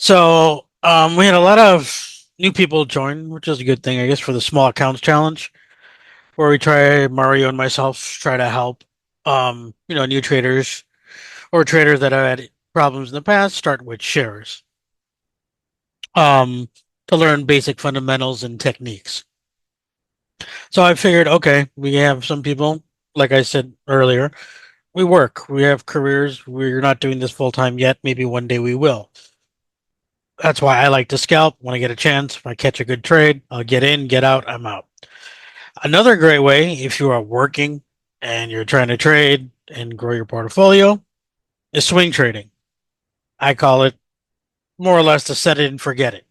We had a lot of new people join, which is a good thing, I guess, for the small accounts challenge, where we try Mario and myself try to help, new traders or traders that have had problems in the past start with shares, um, to learn basic fundamentals and techniques. So I figured, okay, we have some people, like I said earlier, we work, we have careers, we're not doing this full time yet. Maybe one day we will. That's why I like to scalp when I get a chance. If I catch a good trade, I'll get in, get out, I'm out. Another great way, if you are working and you're trying to trade and grow your portfolio, is swing trading. I call it more or less to set it and forget it.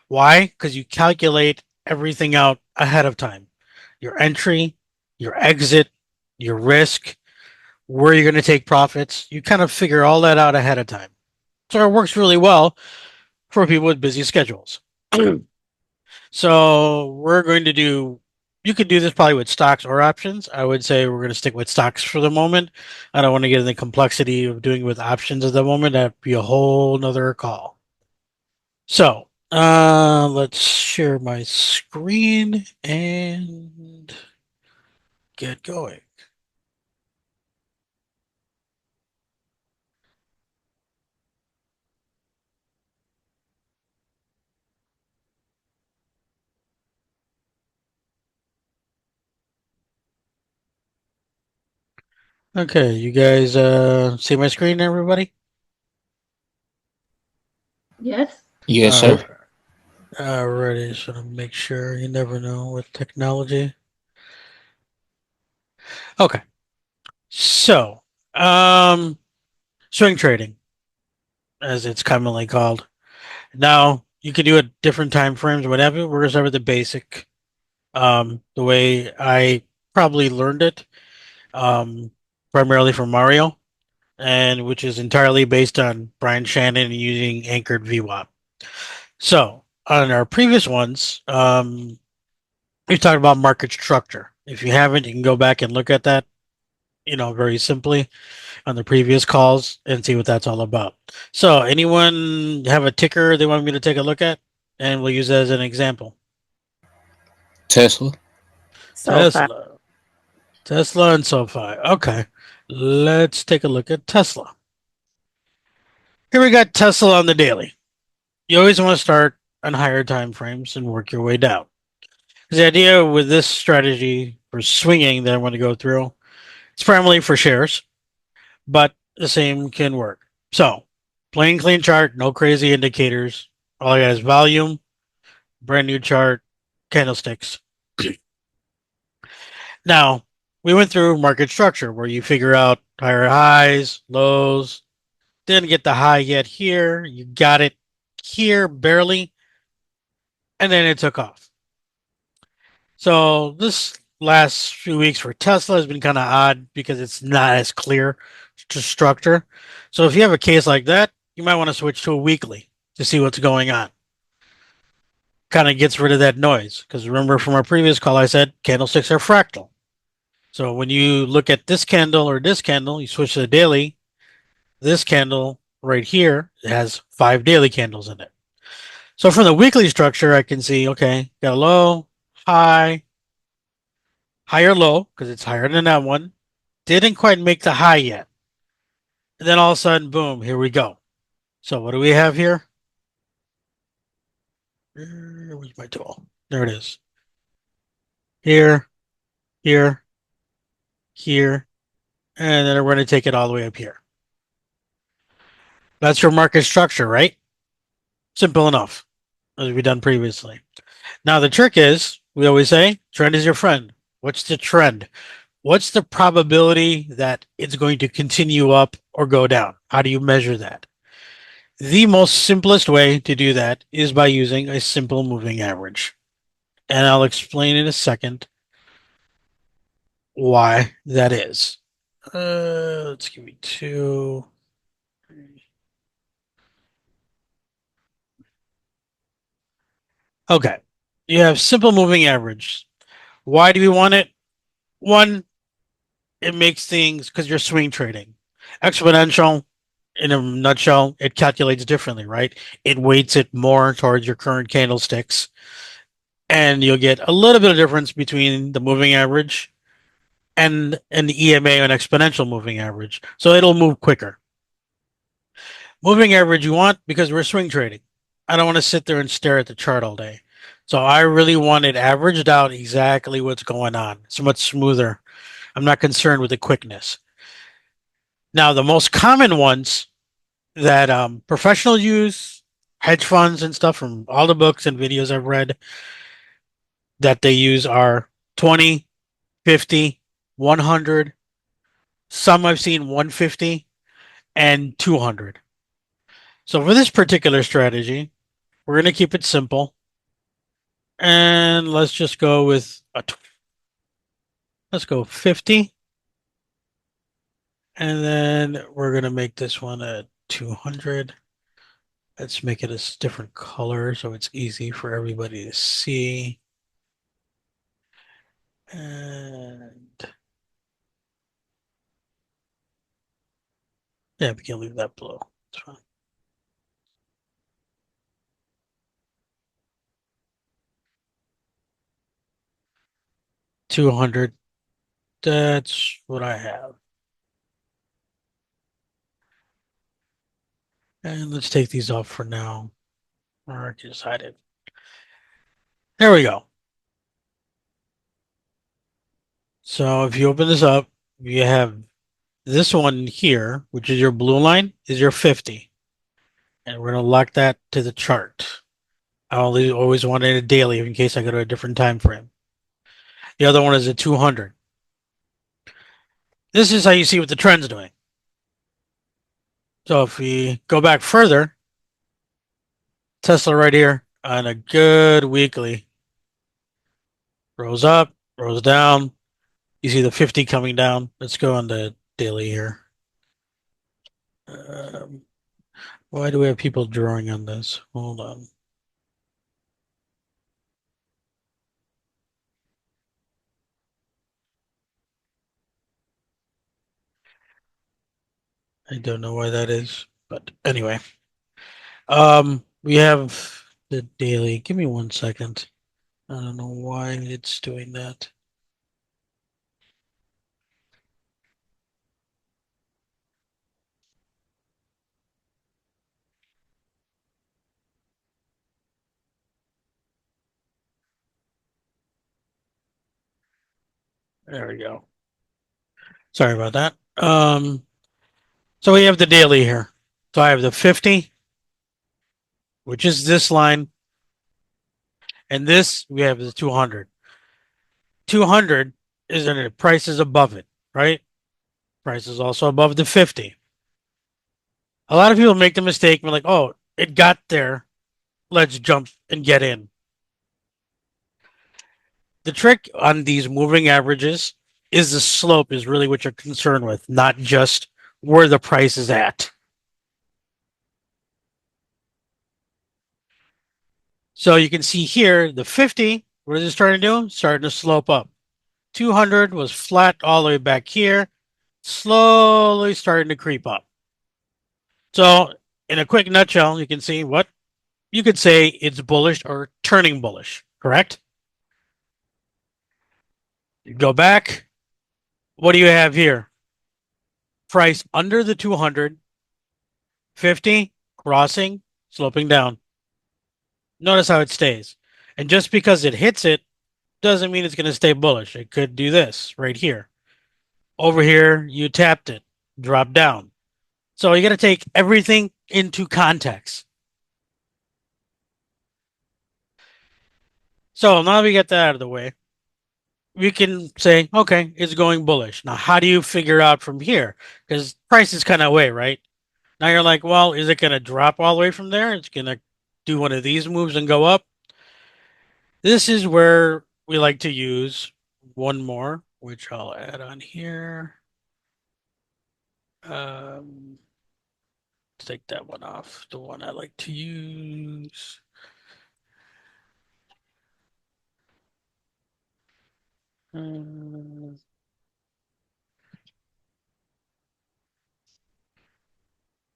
Why? Because you calculate everything out ahead of time. Your entry, your exit, your risk, where you're going to take profits. You kind of figure all that out ahead of time. So it works really well for people with busy schedules. So we're going to do, you could do this probably with stocks or options. I would say we're going to stick with stocks for the moment. I don't want to get into the complexity of doing it with options at the moment. That'd be a whole nother call. Let's share my screen and get going. Okay, you guys see my screen, everybody? Yes. Yes, Uh, sir. Alrighty, so to make sure you never know with technology. Okay, so um, swing trading, as it's commonly called. Now you can do it different time frames, whatever. We're gonna start with the basic, the way I probably learned it, um, primarily from Mario, and which is entirely based on Brian Shannon using anchored VWAP. So on our previous ones, we talked about market structure. If you haven't, you can go back and look at that, very simply on the previous calls and see what that's all about. So, anyone have a ticker they want me to take a look at? And we'll use that as an example. Tesla. So far. Tesla. Tesla and SoFi. Okay. Let's take a look at Tesla. Here we got Tesla on the daily. You always want to start on higher time frames and work your way down. The idea with this strategy for swinging that I want to go through, it's primarily for shares, but the same can work. So, plain clean chart, no crazy indicators. All I got is volume, brand new chart, candlesticks. Now, we went through market structure where you figure out higher highs, lows, didn't get the high yet here, you got it here barely, and then it took off. So, this last few weeks for Tesla has been kind of odd because it's not as clear to structure. So, if you have a case like that, you might want to switch to a weekly to see what's going on. Kind of gets rid of that noise because remember from our previous call, I said candlesticks are fractal. So when you look at this candle or this candle, you switch to the daily. This candle right here has 5 daily candles in it. So from the weekly structure, I can see, okay, got a low, high, higher low, because it's higher than that one. Didn't quite make the high yet. And then all of a sudden, boom, here we go. So what do we have here? Where's my tool? There it is. Here, here, here, and then we're going to take it all the way up here. That's your market structure, right? Simple enough, as we've done previously. Now, the trick is, we always say, trend is your friend. What's the trend? What's the probability that it's going to continue up or go down? How do you measure that? The most simplest way to do that is by using a simple moving average. And I'll explain in a second why that is. Let's give me two. Okay. You have simple moving average. Why do we want it? One, it makes things because you're swing trading. Exponential, in a nutshell, it calculates differently, right? It weights it more towards your current candlesticks, and you'll get a little bit of difference between the moving average and the EMA on exponential moving average. So it'll move quicker. Moving average you want because we're swing trading. I don't want to sit there and stare at the chart all day. So I really want it averaged out exactly what's going on. It's much smoother. I'm not concerned with the quickness. Now, the most common ones that professionals use, hedge funds and stuff from all the books and videos I've read that they use are 20, 50, 100. Some I've seen 150 and 200. So for this particular strategy, we're going to keep it simple. And let's just go with let's go 50. And then we're going to make this one a 200. Let's make it a different color so it's easy for everybody to see. And yeah, we can leave that below. That's fine. 200. That's what I have. And let's take these off for now. Or I just hide it. There we go. So if you open this up, you have this one here, which is your blue line, is your 50. And we're going to lock that to the chart. I always wanted it daily in case I go to a different time frame. The other one is a 200. This is how you see what the trend's doing. So if we go back further, Tesla right here on a good weekly rose up, rose down. You see the 50 coming down. Let's go on the daily here. Um, why do we have people drawing on this? Hold on. I don't know why that is, but anyway. We have the daily. Give me 1 second. I don't know why it's doing that. There we go. Sorry about that. So we have the daily here. So I have the 50, which is this line, and this we have the 200. 200 is in it. Price is above it, right? Price is also above the 50. A lot of people make the mistake, we're like, oh, it got there. Let's jump and get in. The trick on these moving averages is the slope is really what you're concerned with, not just where the price is at. So you can see here, the 50, what is it starting to do? Starting to slope up. 200 was flat all the way back here, slowly starting to creep up. So in a quick nutshell, you can see what you could say it's bullish or turning bullish, correct? You go back. What do you have here? Price under the 200, 50, crossing, sloping down. Notice how it stays. And just because it hits it doesn't mean it's going to stay bullish. It could do this right here. Over here, you tapped it, dropped down. So you got to take everything into context. So now we get that out of the way, we can say, okay, it's going bullish. Now, how do you figure out from here? Because price is kind of away, right? Now you're like, well, is it going to drop all the way from there? It's going to do one of these moves and go up. This is where we like to use one more, which I'll add on here. Let's take that one off. The one I like to use. Uh,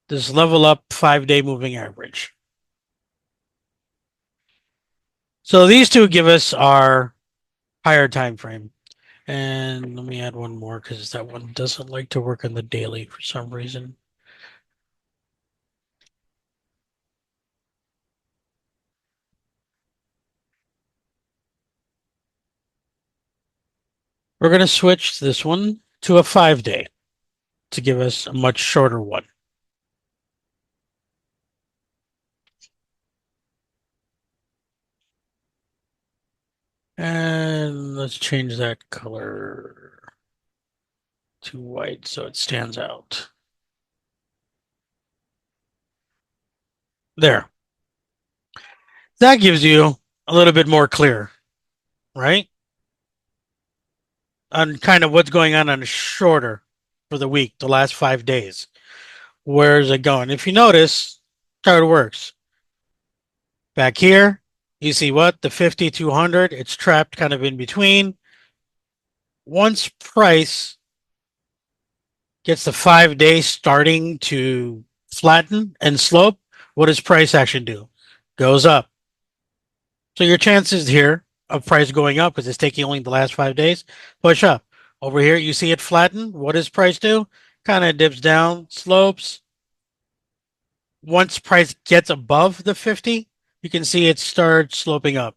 this level up 5-day moving average. So these two give us our higher time frame. And let me add one more because that one doesn't like to work on the daily for some reason. We're going to switch this one to a 5-day to give us a much shorter one. And let's change that color to white so it stands out. There. That gives you a little bit more clear, right? On kind of what's going on shorter for the week, the last 5 days. Where's it going? If you notice, how it works. Back here, you see what? The 50, 200, it's trapped kind of in between. Once price gets the 5 day starting to flatten and slope, what does price action do? Goes up. So your chances here of price going up, because it's taking only the last 5 days, push up. Over here, you see it flatten. What does price do? Kind of dips down, slopes. Once price gets above the 50, you can see it starts sloping up.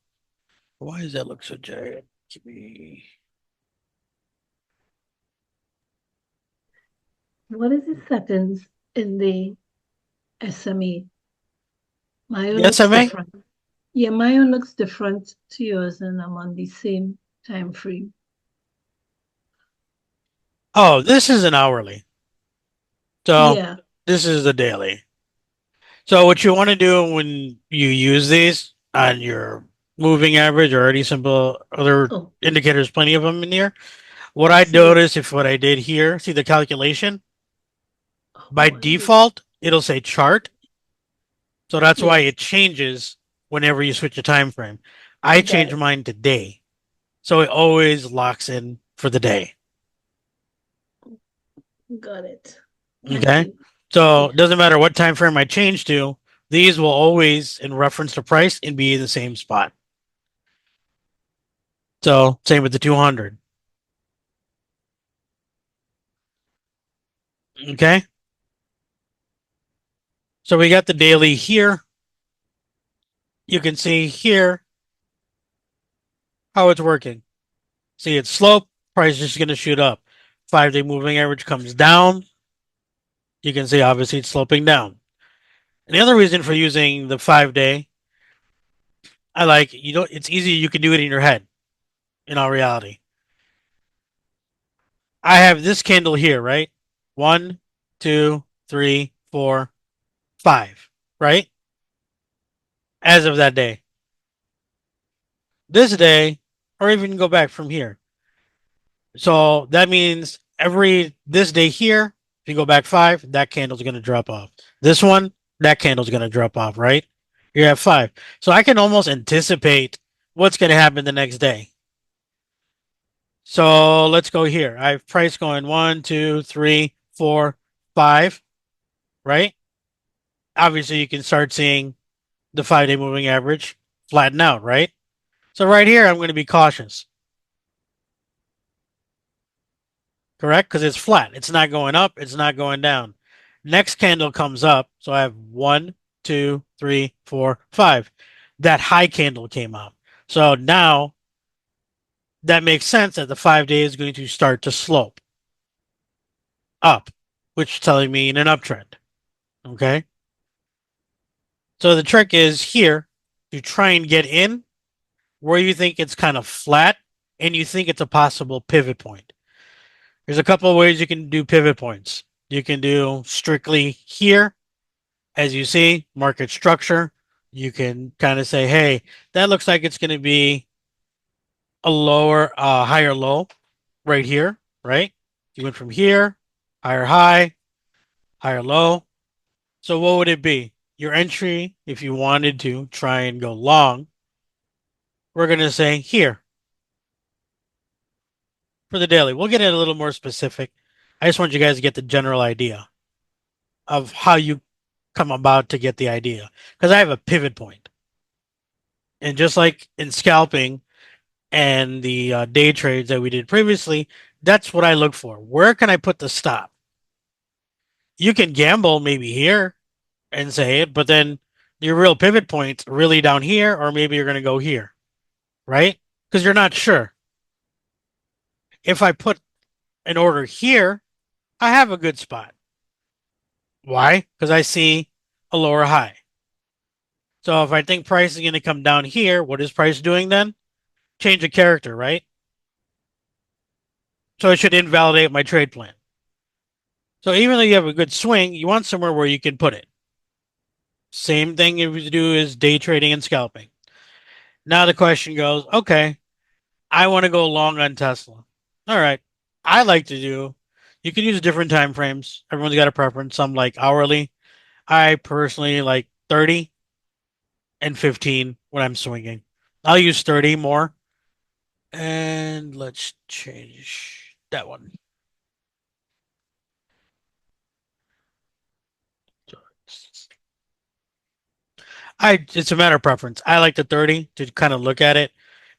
Why does that look so giant? Give me... What is the settings in the SME? Mine The looks SMA? different. Yeah, mine looks different to yours, and I'm on the same time frame. Oh, this is an hourly. So Yeah. this is the daily. So what you want to do when you use these on your moving average or any simple other Oh, indicators, plenty of them in here. What I I see it. notice if what I did here, see the calculation, by Oh, I see. default, it'll say chart. So that's why Yes, it changes whenever you switch a time frame. I got change it. mine to day. So it always locks in for the day. Got it. Thank Okay. you. So Yeah, it doesn't matter what time frame I change to, these will always, in reference to price, and be in the same spot. So same with the 200. Okay. So we got the daily here. You can see here how it's working. See its slope, price is just going to shoot up. 5-day moving average comes down. You can see obviously it's sloping down. And the other reason for using the 5-day, I like, you know, it's easy. You can do it in your head in all reality. I have this candle here, right? 1, 2, 3, 4, 5, right? As of that day. This day, or even go back from here. So that means this day here, if you go back 5, that candle's going to drop off. This one, that candle's going to drop off, right? You have 5. So I can almost anticipate what's going to happen the next day. So let's go here. I have price going 1, 2, 3, 4, 5, right? Obviously, you can start seeing the 5-day moving average flatten out, right? So right here, I'm going to be cautious, correct? Because it's flat. It's not going up. It's not going down. Next candle comes up. So I have 1, 2, 3, 4, 5. That high candle came up. So now that makes sense that the 5-day is going to start to slope up, which is telling me in an uptrend. Okay. So the trick is here to try and get in where you think it's kind of flat and you think it's a possible pivot point. There's a couple of ways you can do pivot points. You can do strictly here, as you see, market structure. You can kind of say, hey, that looks like it's going to be a higher low right here, right? You went from here, higher high, higher low. So what would it be? Your entry, if you wanted to try and go long, we're going to say here for the daily. We'll get it a little more specific. I just want you guys to get the general idea. of how you come about to get the idea. Because I have a pivot point. And just like in scalping and the day trades that we did previously, that's what I look for. Where can I put the stop? You can gamble maybe here and say it, but then your real pivot point's really down here, or maybe you're going to go here, right? Because you're not sure. If I put an order here, I have a good spot. Why? Because I see a lower high. So if I think price is going to come down here, what is price doing then? Change a character, right? So it should invalidate my trade plan. So even though you have a good swing, you want somewhere where you can put it. Same thing if you do is day trading and scalping. Now the question goes, okay, I want to go long on Tesla. All right. I like to do, you can use different time frames. Everyone's got a preference. Some like hourly. I personally like 30 and 15 when I'm swinging. I'll use 30 more. And let's change that one. It's a matter of preference. I like the 30 to kind of look at it.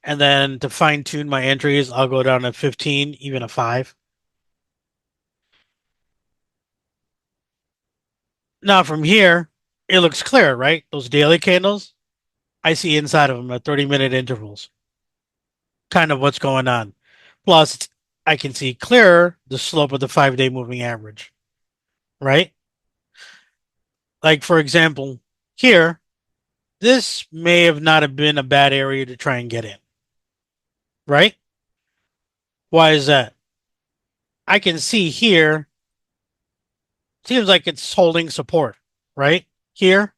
And then to fine tune my entries, I'll go down to 15, even a 5. Now from here, it looks clear, right? Those daily candles, I see inside of them at 30-minute intervals, kind of what's going on. Plus, I can see clearer the slope of the 5-day moving average, right? Like, for example, here, this may have not have been a bad area to try and get in, right? Why is that? I can see here, seems like it's holding support, right? Here.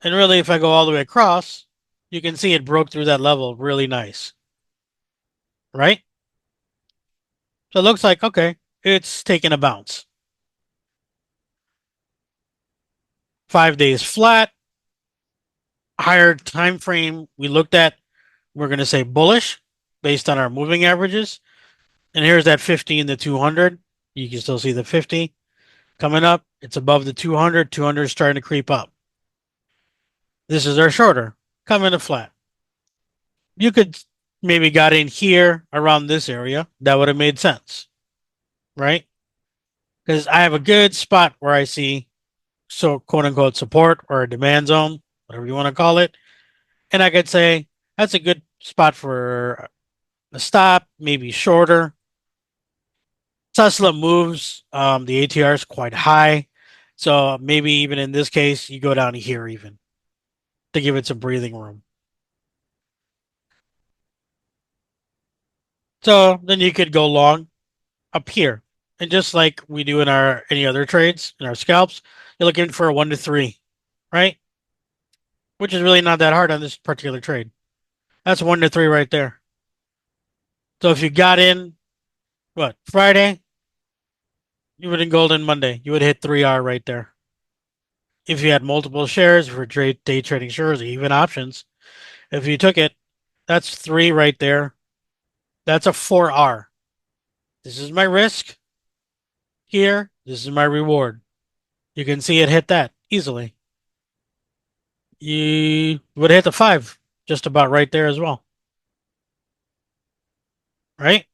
And really, if I go all the way across, you can see it broke through that level really nice, right? So it looks like, okay, it's taking a bounce. 5 days flat, higher time frame we looked at, we're going to say bullish based on our moving averages. And here's that 50 and the 200. You can still see the 50 coming up. It's above the 200. 200 is starting to creep up. This is our shorter, coming to flat. You could maybe got in here around this area. That would have made sense, right? Because I have a good spot where I see so quote unquote support or a demand zone, whatever you want to call it. And I could say that's a good spot for a stop, maybe shorter. Tesla moves, the ATR is quite high. So maybe even in this case, you go down here even to give it some breathing room. So then you could go long up here. And just like we do in our any other trades, in our scalps, you're looking for a 1 to 3, right? Which is really not that hard on this particular trade. That's 1 to 3 right there. So if you got in, what, Friday, you would in golden Monday. You would hit 3R right there. If you had multiple shares for day trading shares, even options, if you took it, that's 3 right there. That's a 4R. This is my risk here. This is my reward. You can see it hit that easily. You would hit the 5 just about right there as well. Right?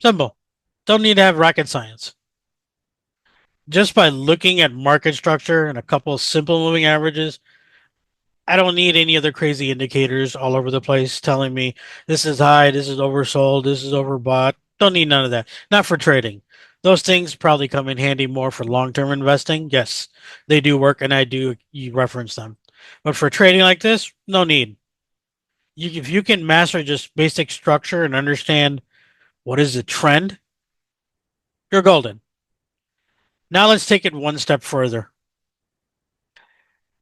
Simple. Don't need to have rocket science. Just by looking at market structure and a couple of simple moving averages, I don't need any other crazy indicators all over the place telling me this is high, this is oversold, this is overbought. Don't need none of that. Not for trading. Those things probably come in handy more for long-term investing. Yes, they do work, and I do you reference them. But for trading like this, no need. If you can master just basic structure and understand what is the trend, you're golden. Now let's take it one step further.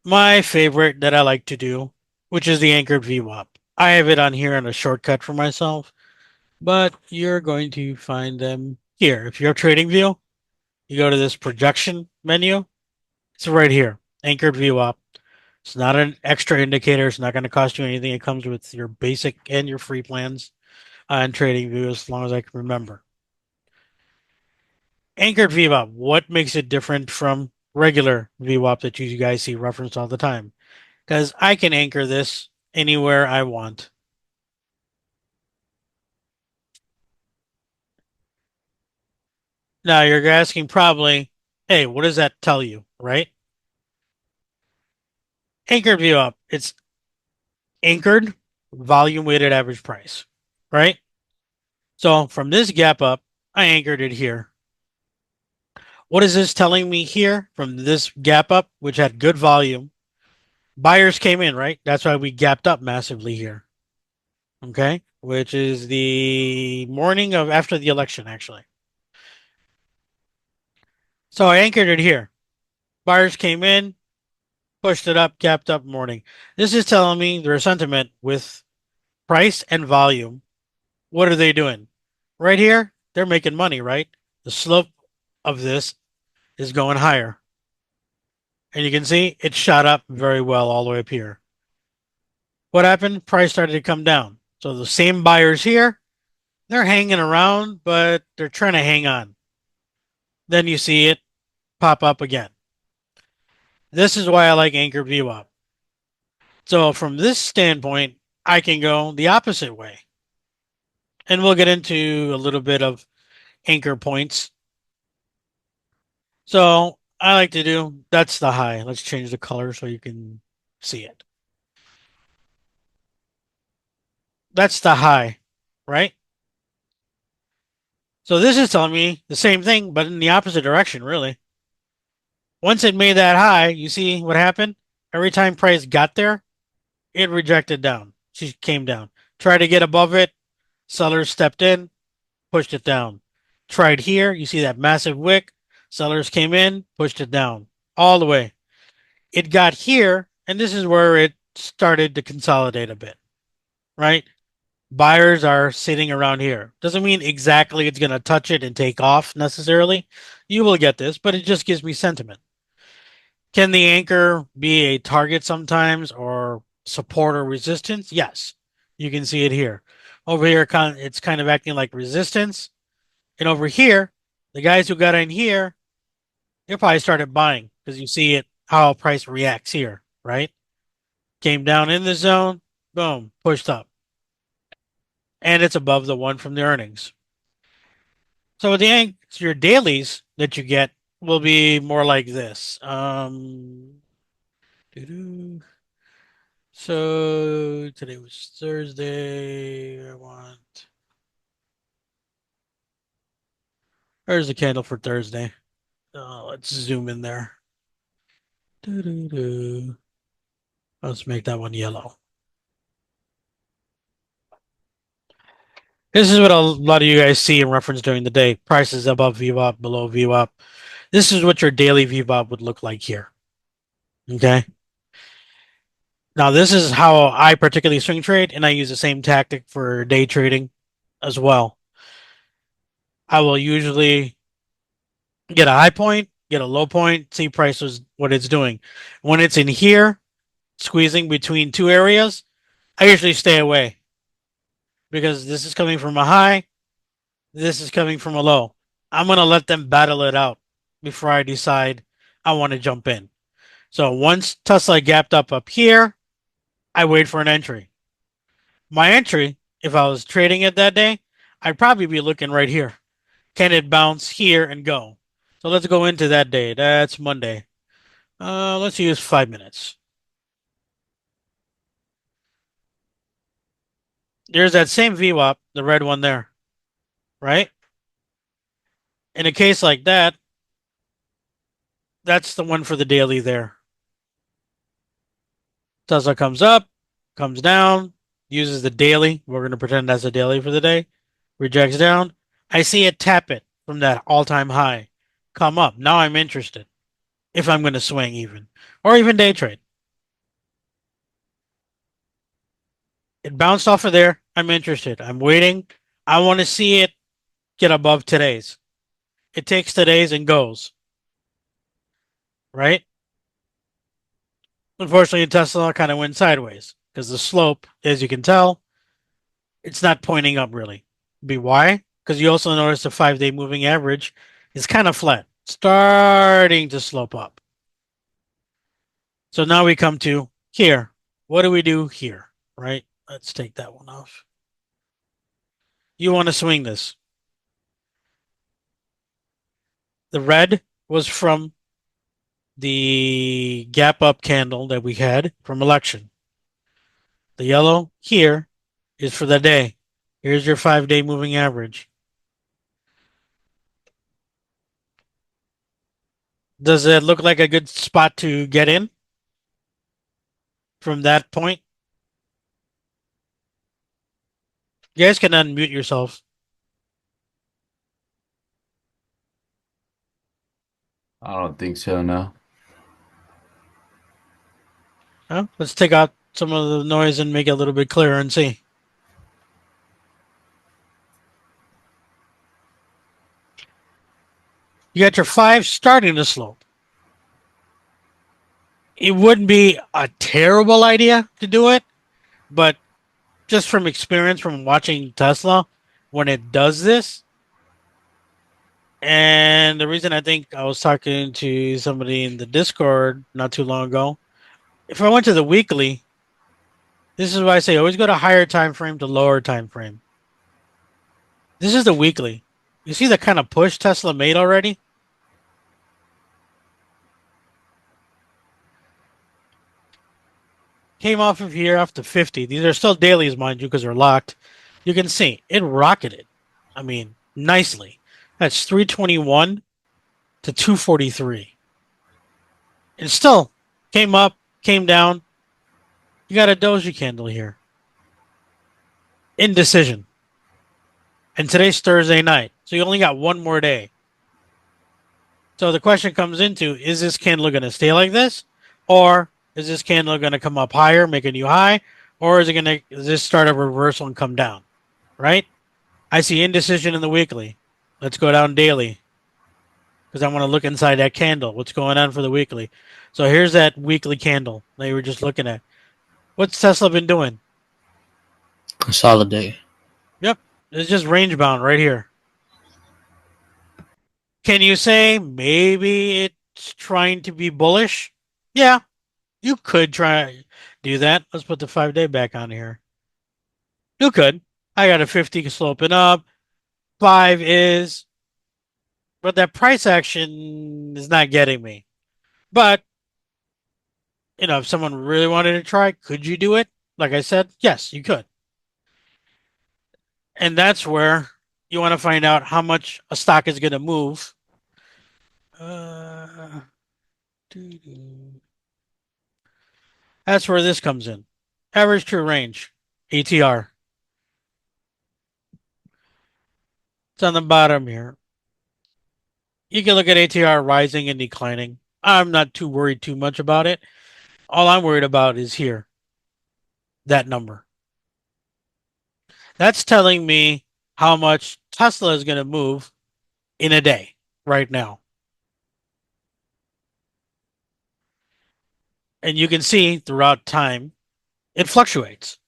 My favorite that I like to do, which is the anchored VWAP. I have it on here in a shortcut for myself, but you're going to find them here. If you have TradingView, you go to this projection menu. It's right here, anchored VWAP. It's not an extra indicator. It's not going to cost you anything. It comes with your basic and your free plans on TradingView as long as I can remember. Anchored VWAP, what makes it different from regular VWAP that you guys see referenced all the time? Because I can anchor this anywhere I want. Now you're asking probably, hey, what does that tell you, right? Anchored VWAP, it's anchored volume weighted average price, right? So from this gap up, I anchored it here. What is this telling me here from this gap up, which had good volume? Buyers came in, right? That's why we gapped up massively here. Okay. Which is the morning of after the election, actually. So I anchored it here. Buyers came in, pushed it up, gapped up morning. This is telling me their sentiment with price and volume. What are they doing? Right here, they're making money, right? The slope of this is going higher. And you can see it shot up very well all the way up here. What happened? Price started to come down. So the same buyers here, they're hanging around, but they're trying to hang on. Then you see it pop up again. This is why I like Anchor VWAP. So from this standpoint, I can go the opposite way. And we'll get into a little bit of anchor points. So I like to do, that's the high. Let's change the color so you can see it. That's the high, right? So this is telling me the same thing, but in the opposite direction, really. Once it made that high, you see what happened? Every time price got there, it rejected down. She came down. Tried to get above it. Sellers stepped in, pushed it down. Tried here. You see that massive wick. Sellers came in, pushed it down all the way. It got here, and this is where it started to consolidate a bit, right? Buyers are sitting around here. Doesn't mean exactly it's going to touch it and take off necessarily. You will get this, but it just gives me sentiment. Can the anchor be a target sometimes or support or resistance? Yes. You can see it here. Over here, it's kind of acting like resistance. And over here, the guys who got in here, they probably started buying because you see it, how price reacts here, right? Came down in the zone, boom, pushed up. And it's above the one from the earnings. So your dailies that you get will be more like this. Doo-doo. So today was Thursday. Where's the candle for Thursday? Let's zoom in there. Doo-doo-doo. Let's make that one yellow. This is what a lot of you guys see in reference during the day. Prices above VWAP, below VWAP. This is what your daily VWAP would look like here. Okay. Now this is how I particularly swing trade, and I use the same tactic for day trading as well. I will usually get a high point, get a low point, see prices what it's doing. When it's in here, squeezing between two areas, I usually stay away because this is coming from a high, this is coming from a low. I'm gonna let them battle it out before I decide I want to jump in. So once Tesla gapped up here, I wait for an entry. My entry, if I was trading it that day, I'd probably be looking right here. Can it bounce here and go? So let's go into that day. That's Monday. Let's use 5 minutes. There's that same VWAP, the red one there, right? In a case like that, that's the one for the daily there. Tesla comes up, comes down, uses the daily. We're going to pretend that's a daily for the day. Rejects down. I see it tap it from that all-time high. Come up. Now I'm interested. If I'm going to swing even. Or even day trade. It bounced off of there. I'm interested. I'm waiting. I want to see it get above today's. It takes today's and goes. Right? Unfortunately, Tesla kind of went sideways because the slope, as you can tell, it's not pointing up really. Why? Because you also notice the 5-day moving average It's kind of flat, starting to slope up. So now we come to here. What do we do here? Right? Let's take that one off. You want to swing this. The red was from the gap up candle that we had from election. The yellow here is for the day. Here's your 5-day moving average. Does it look like a good spot to get in from that point? You guys can unmute yourself. I don't think so, no. Huh? Let's take out some of the noise and make it a little bit clearer and see. You got your 5 starting to slope. It wouldn't be a terrible idea to do it, but just from experience from watching Tesla, when it does this, and the reason I think I was talking to somebody in the Discord not too long ago, if I went to the weekly, this is why I say always go to higher time frame to lower time frame. This is the weekly. You see the kind of push Tesla made already? Came off of here off to 50. These are still dailies, mind you, because they're locked. You can see it rocketed. I mean, nicely. That's 321 to 243. It still came up, came down. You got a doji candle here. Indecision. And today's Thursday night. So you only got one more day. So the question comes into, is this candle going to stay like this? Or is this candle going to come up higher, make a new high? Or is this start a reversal and come down? Right? I see indecision in the weekly. Let's go down daily because I want to look inside that candle. What's going on for the weekly? So here's that weekly candle that you were just looking at. What's Tesla been doing? Consolidate. Yep. It's just range bound right here. Can you say maybe it's trying to be bullish? Yeah, you could try do that. Let's put the 5-day back on here. You could. I got a 50 sloping up. 5 is, but that price action is not getting me. But, if someone really wanted to try, could you do it? Like I said, yes, you could. And that's where you want to find out how much a stock is going to move. Uh, That's where this comes in. Average true range, ATR. It's on the bottom here. You can look at ATR rising and declining. I'm not too worried too much about it. All I'm worried about is here, that number. That's telling me how much Tesla is going to move in a day right now. And you can see throughout time, it fluctuates.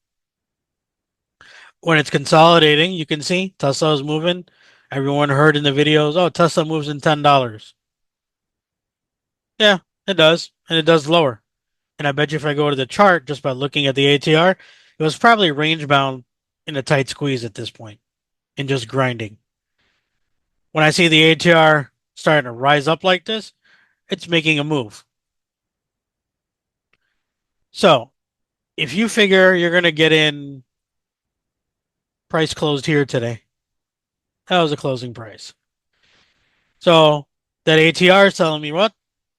When it's consolidating, you can see Tesla is moving. Everyone heard in the videos, oh, Tesla moves in $10. Yeah, it does. And it does lower. And I bet you if I go to the chart just by looking at the ATR, it was probably range bound in a tight squeeze at this point and just grinding. When I see the ATR starting to rise up like this, it's making a move. So if you figure you're going to get in price closed here today, that was a closing price. So that ATR is telling me what?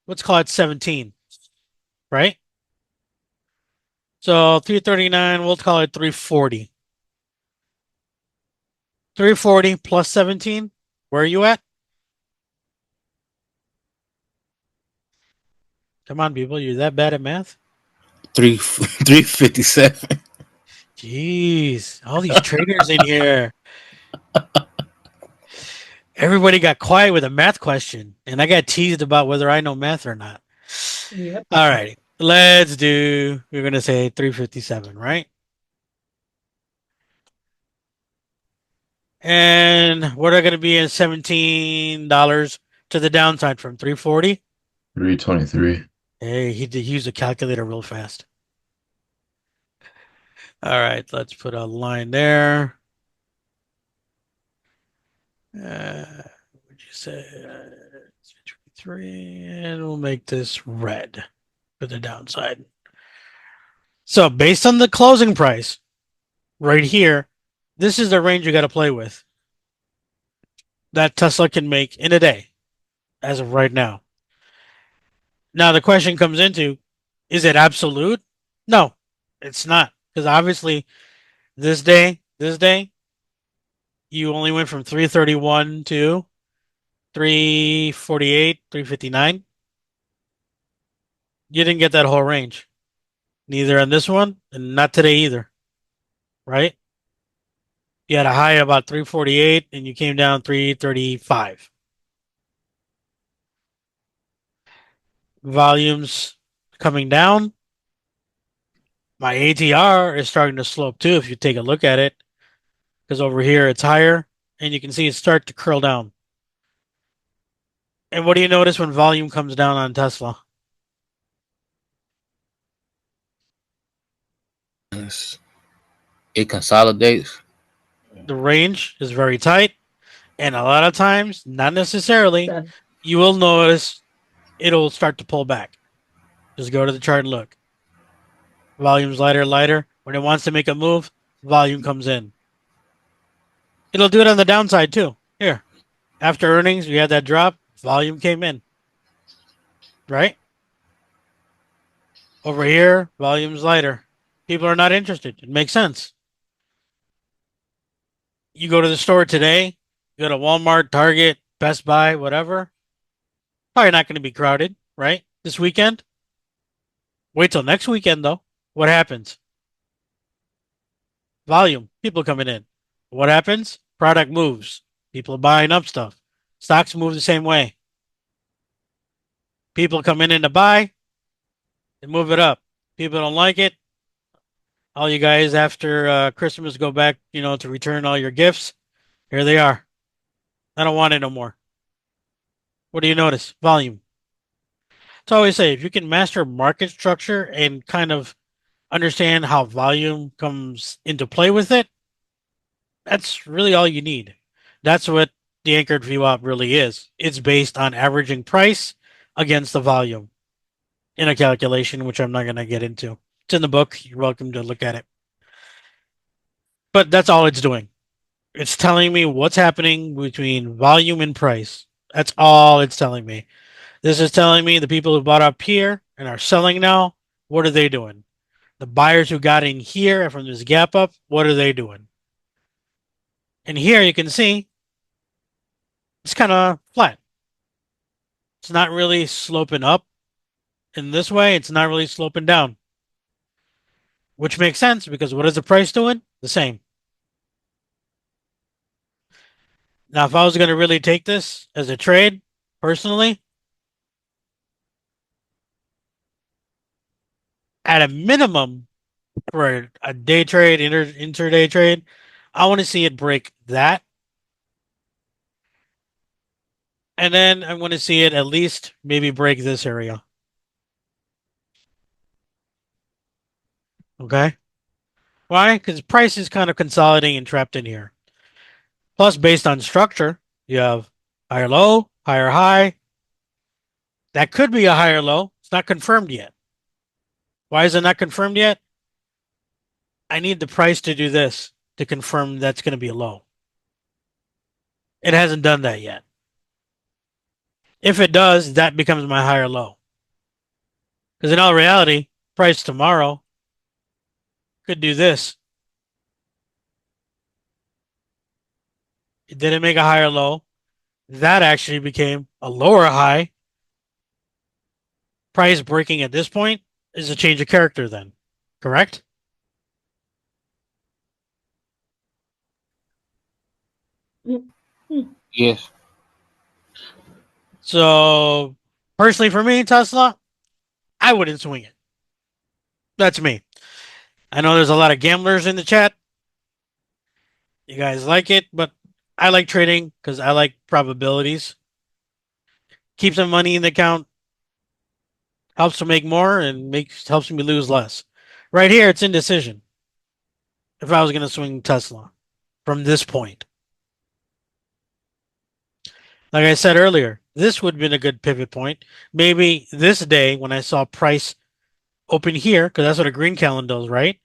Let's call it 17, right? So 339, we'll call it 340. 340 plus 17, where are you at? Come on, people, you're that bad at math? 357. Jeez, all these traders in here. Everybody got quiet with a math question, and I got teased about whether I know math or not. Yep. All righty, we're going to say 357, right? And what are going to be in $17 to the downside from 340? 323. Hey, he used a calculator real fast. All right, let's put a line there. Would you say 3, and we'll make this red for the downside. So based on the closing price right here, this is the range you got to play with that Tesla can make in a day as of right now. Now the question comes into, is it absolute? No, it's not. Because obviously this day, you only went from 331 to 348, 359. You didn't get that whole range. Neither on this one, and not today either, right? You had a high of about 348 and you came down 335. Volumes coming down. My ATR is starting to slope too if you take a look at it, because over here it's higher and you can see it start to curl down. And what do you notice when volume comes down on Tesla? It's- It consolidates. The range is very tight, and a lot of times, not necessarily, That you will notice it'll start to pull back. Just go to the chart and look. Volume's lighter, lighter. When it wants to make a move, volume comes in. It'll do it on the downside too. Here, after earnings, we had that drop, volume came in, right? Over here, volume's lighter. People are not interested. It makes sense. You go to the store today, you go to Walmart, Target, Best Buy, whatever. Probably not going to be crowded, right? This weekend. Wait till next weekend, though. What happens? Volume, people coming in. What happens? Product moves. People are buying up stuff. Stocks move the same way. People come in to buy, they move it up. People don't like it. All you guys after Christmas go back, to return all your gifts. Here they are. I don't want it no more. What do you notice? Volume. So I always say if you can master market structure and kind of understand how volume comes into play with it, that's really all you need. That's what the anchored VWAP really is. It's based on averaging price against the volume in a calculation, which I'm not going to get into. It's in the book. You're welcome to look at it. But that's all it's doing. It's telling me what's happening between volume and price. That's all it's telling me. This is telling me the people who bought up here and are selling now, what are they doing? The buyers who got in here from this gap up, what are they doing? And here you can see it's kind of flat. It's not really sloping up in this way. It's not really sloping down, which makes sense because what is the price doing? The same. Now, if I was going to really take this as a trade, personally, at a minimum for a day trade, intraday trade, I want to see it break that. And then I want to see it at least maybe break this area. Okay. Why? Because price is kind of consolidating and trapped in here. Plus, based on structure, you have higher low, higher high. That could be a higher low. It's not confirmed yet. Why is it not confirmed yet? I need the price to do this to confirm that's going to be a low. It hasn't done that yet. If it does, that becomes my higher low. Because in all reality, price tomorrow could do this. It didn't make a higher low. That actually became a lower high. Price breaking at this point is a change of character then. Correct? mm, mm, Yes. So personally for me, Tesla, I wouldn't swing it. That's me. I know there's a lot of gamblers in the chat. You guys like it, but I like trading because I like probabilities. Keep some money in the account, helps to make more, and helps me lose less. Right here, it's indecision. If I was going to swing Tesla from this point, like I said earlier, this would have been a good pivot point. Maybe this day when I saw price open here, because that's what a green calendar does, right?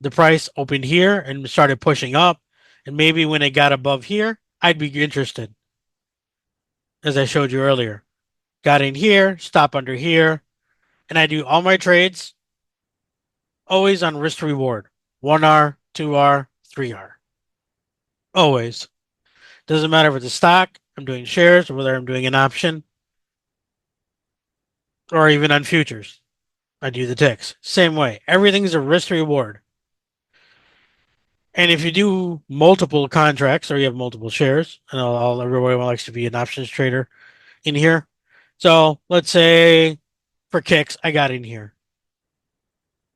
The price opened here and started pushing up, and maybe when it got above here, I'd be interested, as I showed you earlier. Got in here, stop under here, and I do all my trades always on risk to reward. 1R, 2R, 3R. Always. Doesn't matter if it's a stock, I'm doing shares, or whether I'm doing an option, or even on futures. I do the ticks. Same way. Everything's a risk to reward. And if you do multiple contracts or you have multiple shares, and everybody likes to be an options trader in here. So let's say for kicks, I got in here.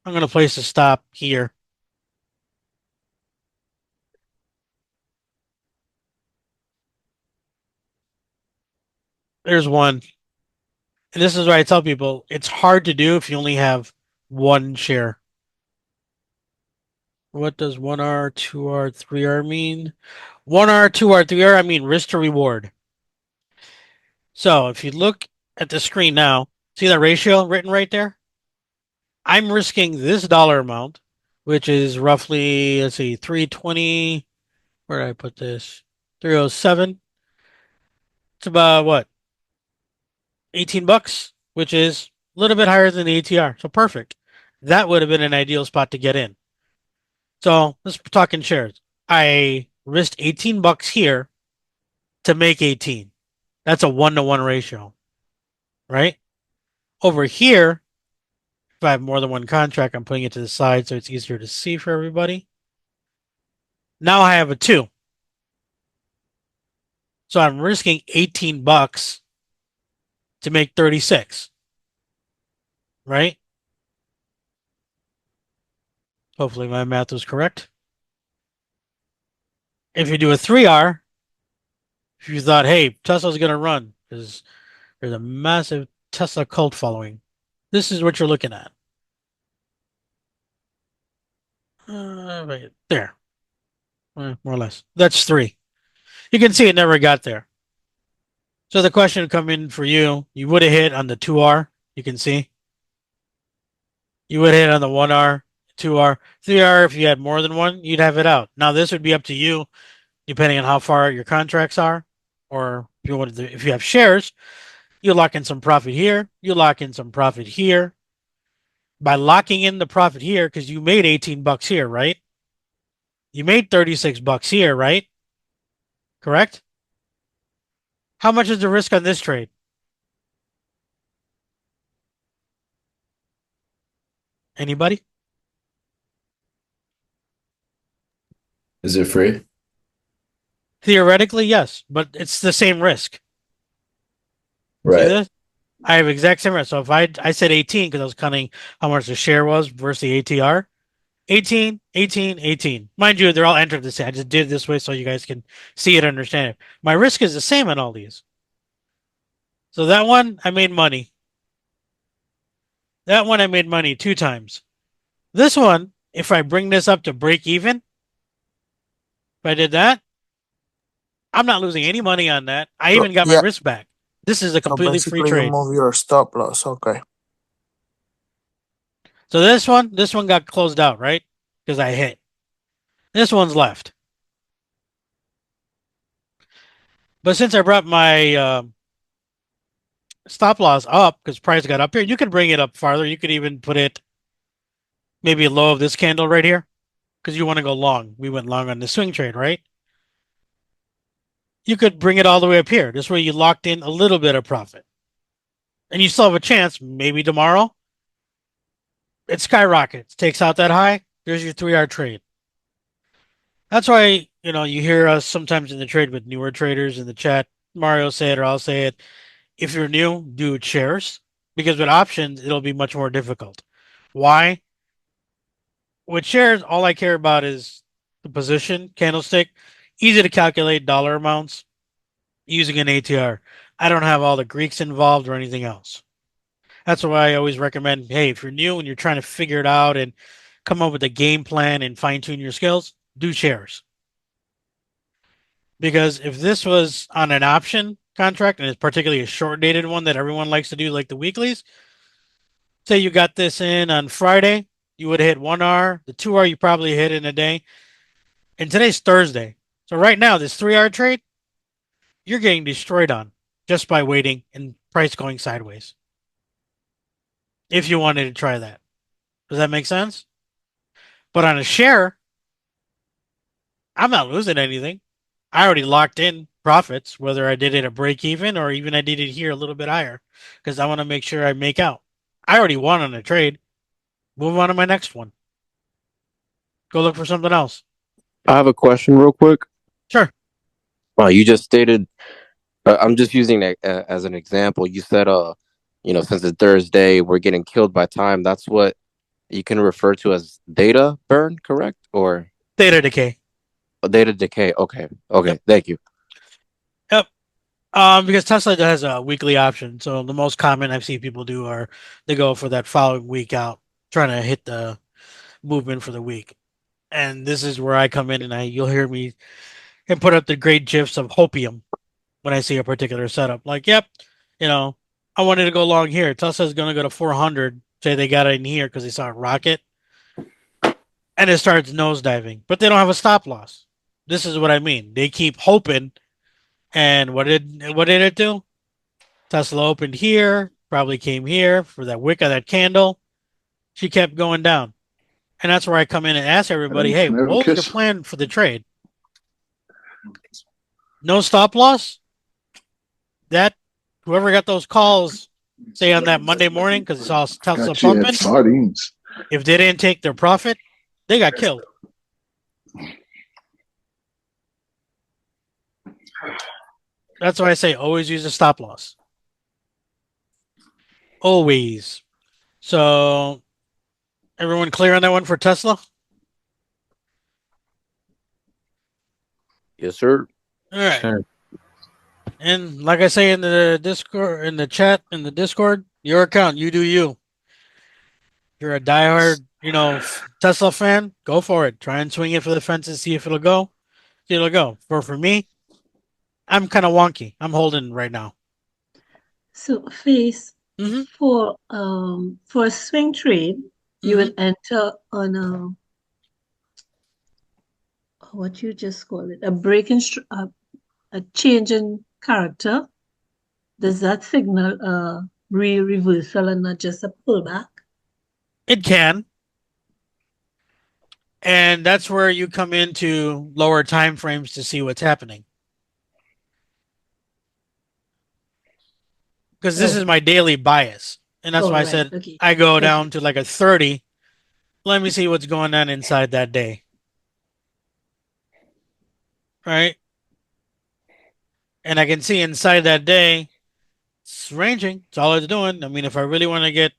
I'm going to place a stop here. There's one. And this is why I tell people it's hard to do if you only have one share. What does 1R, 2R, 3R mean? 1R, 2R, 3R, I mean risk to reward. So if you look at the screen now, see that ratio written right there? I'm risking this dollar amount, which is roughly, let's see, 320. Where did I put this? 307. It's about what? $18, which is a little bit higher than the ATR. So perfect. That would have been an ideal spot to get in. So let's talk in shares. I risked $18 here to make 18. That's a 1-to-1 ratio, right? Over here, if I have more than one contract, I'm putting it to the side so it's easier to see for everybody. Now I have a 2. So I'm risking $18 to make 36, right? Hopefully my math was correct. If you do a 3R, if you thought, hey, Tesla's going to run because there's a massive Tesla cult following, this is what you're looking at. Right there, more or less. That's 3. You can see it never got there. So the question would come in for you. You would have hit on the 2R. You can see. You would hit on the 1R, 2R, 3R. If you had more than one, you'd have it out. Now this would be up to you, depending on how far your contracts are, or if you have shares, you lock in some profit here. You lock in some profit here. By locking in the profit here, because you made $18 here, right? You made $36 here, right? Correct? How much is the risk on this trade? Anybody? Is it free? Theoretically, yes, but it's the same risk. See Right. this? I have exact same risk. So if I said 18 because I was counting how much the share was versus the ATR, 18, 18, 18. Mind you, they're all entered the same. I just did it this way so you guys can see it, understand it. My risk is the same on all these. So that one, I made money. That one, I made money 2 times. This one, if I bring this up to break even, if I did that, I'm not losing any money on that. I So, even got my yeah, risk back. This is a so completely free basically you trade. move your stop loss. Okay. So this one got closed out, right? Because I hit. This one's left. But since I brought my stop loss up because price got up here, you could bring it up farther. You could even put it maybe low of this candle right here because you want to go long. We went long on the swing trade, right? You could bring it all the way up here. This way you locked in a little bit of profit. And you still have a chance, maybe tomorrow, it skyrockets, takes out that high. There's your 3R trade. That's why, you hear us sometimes in the trade with newer traders in the chat. Mario say it or I'll say it. If you're new, do shares because with options, it'll be much more difficult. Why? With shares, all I care about is the position, candlestick. easy to calculate dollar amounts using an ATR. I don't have all the Greeks involved or anything else. That's why I always recommend, hey, if you're new and you're trying to figure it out and come up with a game plan and fine tune your skills, do shares. Because if this was on an option contract and it's particularly a short dated one that everyone likes to do, like the weeklies, say you got this in on Friday, you would hit 1 hour. The 2 hour you probably hit in a day. And today's Thursday. So right now, this 3 hour trade, you're getting destroyed on just by waiting and price going sideways. If you wanted to try that. Does that make sense? But on a share, I'm not losing anything. I already locked in profits, whether I did it at break even or even I did it here a little bit higher, because I want to make sure I make out. I already won on a trade. Move on to my next one. Go look for something else. I have a question real quick. Sure. You just stated, I'm just using that as an example. You said, since it's Thursday, we're getting killed by time. That's what you can refer to as data burn, correct? Or Theta decay. data decay. Okay. Yep. Thank you. Yep. Because Tesla has a weekly option. So the most common I've seen people do are they go for that following week out, trying to hit the movement for the week. And this is where I come in and you'll hear me and put up the great gifs of hopium when I see a particular setup. Like, yep, you know, I wanted to go long here. Tesla's going to go to 400. Say they got it in here because they saw a rocket and it starts nosediving, but they don't have a stop loss. This is what I mean. They keep hoping. And what did it do? Tesla opened here, probably came here for that wick of that candle. She kept going down. And that's where I come in and ask everybody, hey, what was your plan for the trade? No stop loss? That whoever got those calls, say on that Monday morning, because it's all Tesla pumping, if they didn't take their profit, they got killed. That's why I say always use a stop loss. Always. So, everyone clear on that one for Tesla? Yes, sir. All right. Sure. And like I say in the Discord, in the chat, in the Discord, your account, you do you. You're a diehard, Tesla fan, go for it. Try and swing it for the fences, see if it'll go. See if it'll go. For me, I'm kind of wonky. I'm holding right now. So, Face, Mm-hmm. for a swing trade, you would enter on what you just call it, a a change in character. Does that signal a real reversal and not just a pullback? It can. And that's where you come into lower time frames to see what's happening. Because this is my daily bias. And that's why I said okay. I go down to like a 30. Let me see what's going on inside that day. Right? And I can see inside that day, it's ranging. It's all it's doing. I mean, if I really want to get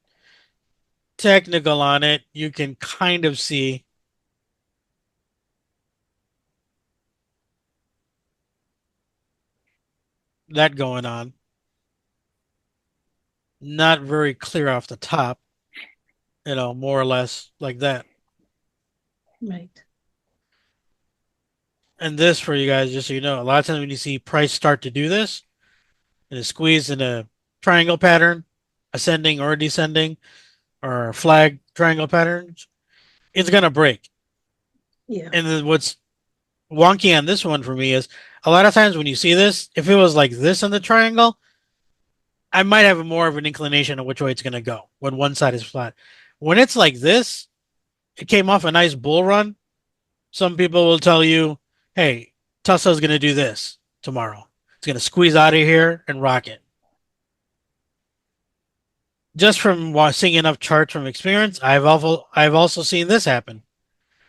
technical on it, you can kind of see that going on. Not very clear off the top, more or less like that. Right. And this for you guys, just so you know, a lot of times when you see price start to do this, and it's squeezed in a triangle pattern, ascending or descending, or flag triangle patterns, it's gonna break. Yeah. And then what's wonky on this one for me is a lot of times when you see this, if it was like this in the triangle, I might have more of an inclination of which way it's gonna go when one side is flat. When it's like this, it came off a nice bull run. Some people will tell you, hey, Tesla's going to do this tomorrow. It's going to squeeze out of here and rock it. Just from seeing enough charts from experience, I've also seen this happen,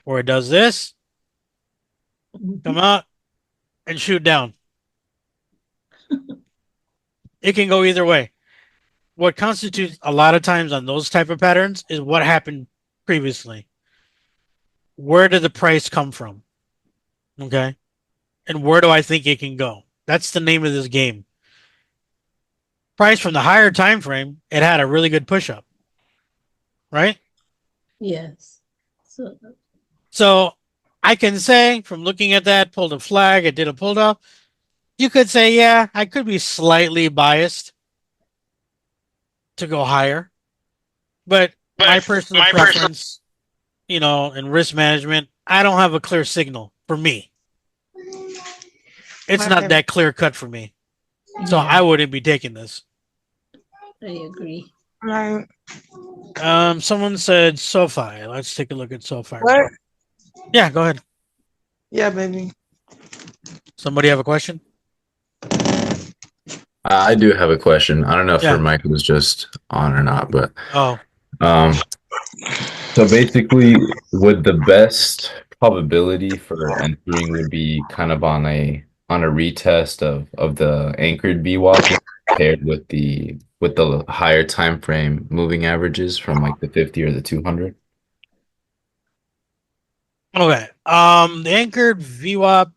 where it does this, come out, and shoot down. It can go either way. What constitutes a lot of times on those type of patterns is what happened previously. Where did the price come from? Okay. and where do I think it can go? That's the name of this game. Price from the higher time frame, it had a really good push up, right? Yes. So So I can say from looking at that, pulled a flag, it did a pull down. You could say, yeah, I could be slightly biased to go higher, but my But personal my personal preference, in risk management, I don't have a clear signal for me. It's not that clear cut for me. So yeah, I wouldn't be taking this. I agree. Right. Someone said SoFi. Let's take a look at SoFi. What? Yeah, go ahead. Yeah, baby. Somebody have a question? I do have a question. I don't know if her Yeah. mic was just on or not, but Oh, um, so basically, would the best probability for entering would be kind of on a retest of the anchored VWAP paired with the higher time frame moving averages from like the 50 or the 200? okay. The anchored VWAP.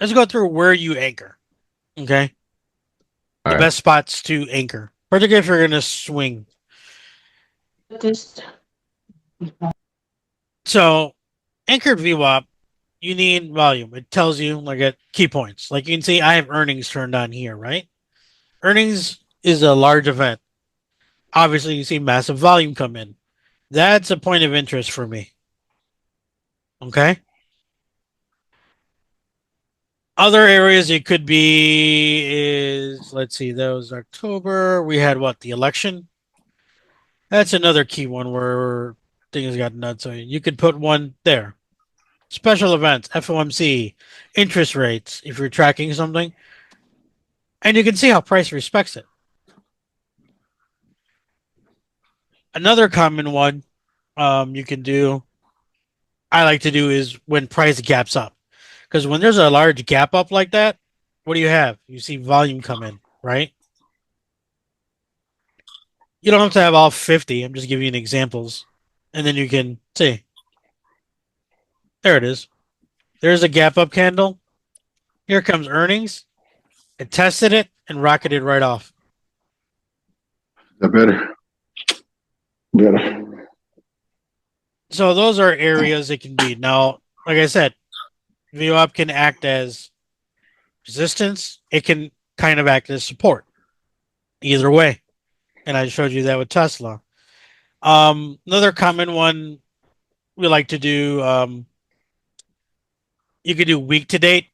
Let's go through where you anchor. Okay. All The right. best spots to anchor, particularly if you're going to swing. Just So, anchored VWAP, you need volume. It tells you like at key points. Like you can see, I have earnings turned on here, right? Earnings is a large event. Obviously, you see massive volume come in. That's a point of interest for me. Okay. Other areas it could be is, let's see, that was October. We had what, the election? That's another key one where things got nuts. So you could put one there. Special events, FOMC, interest rates, if you're tracking something. And you can see how price respects it. Another common one you can do, I like to do, is when price gaps up. Because when there's a large gap up like that, what do you have? You see volume come in, right? You don't have to have all 50. I'm just giving you examples. And then you can see. There it is. There's a gap up candle. Here comes earnings. It tested it and rocketed right off. That better. Better. So those are areas it can be. Now, like I said, VWAP can act as resistance. It can kind of act as support. Either way. And I showed you that with Tesla. Another common one we like to do, you could do week to date.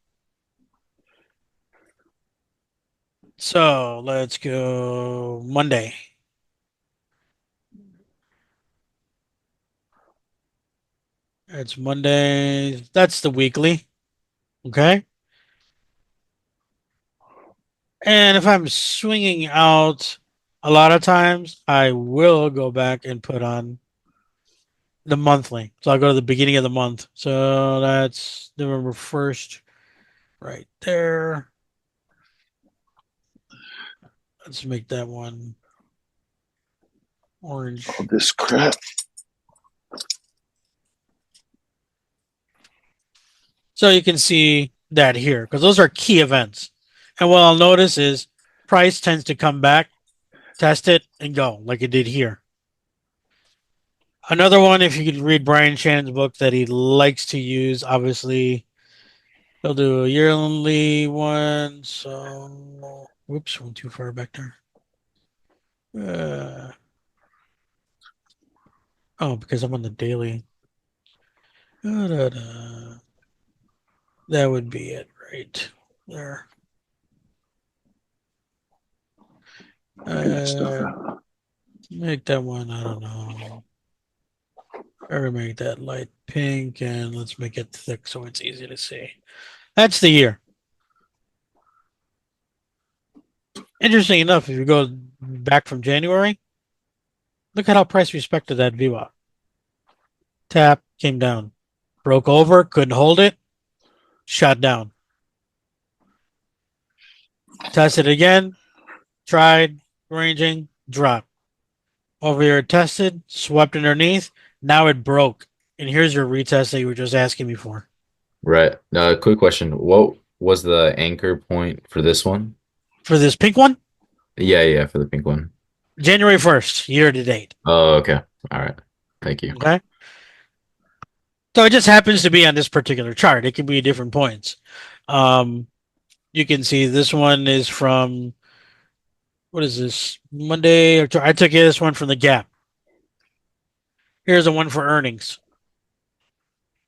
So let's go Monday. It's Monday. That's the weekly. Okay. And if I'm swinging out, a lot of times I will go back and put on the monthly. So I'll go to the beginning of the month. So that's November 1st right there. Let's make that one orange. All this crap. So you can see that here because those are key events. And what I'll notice is price tends to come back, test it, and go like it did here. Another one, if you could read Brian Shannon's book that he likes to use, obviously he'll do a yearly one. So, whoops, went too far back there. Oh, because I'm on the daily. Da-da-da. That would be it right there. Get stuff out. Make that one, I don't know. Or make that light pink and let's make it thick so it's easy to see. That's the year. Interesting enough, if you go back from January, look at how price respected that VWAP. Tap, came down. Broke over, couldn't hold it, shot down. Tested again, tried, ranging, drop. Over here, tested, swept underneath. Now it broke. And here's your retest that you were just asking me for. Right. Quick question. What was the anchor point for this one? For this pink one, Yeah, yeah, for the pink one. January 1st, year to date. Oh, okay. All right. Thank you. Okay. So it just happens to be on this particular chart. It can be different points. Um, you can see this one is from what is this? Monday. I took this one from the Gap. Here's the one for earnings,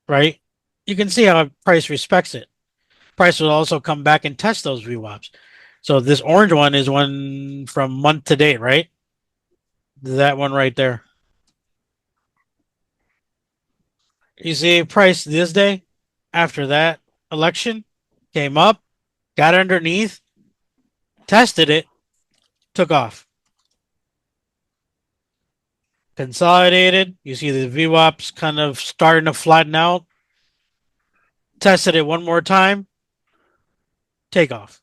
right? You can see how price respects it. Price will also come back and test those VWAPs. So this orange one is one from month to date, right? That one right there. You see price this day after that election came up, got underneath, tested it, took off. Consolidated. You see the VWAPs kind of starting to flatten out. Tested it one more time, take off.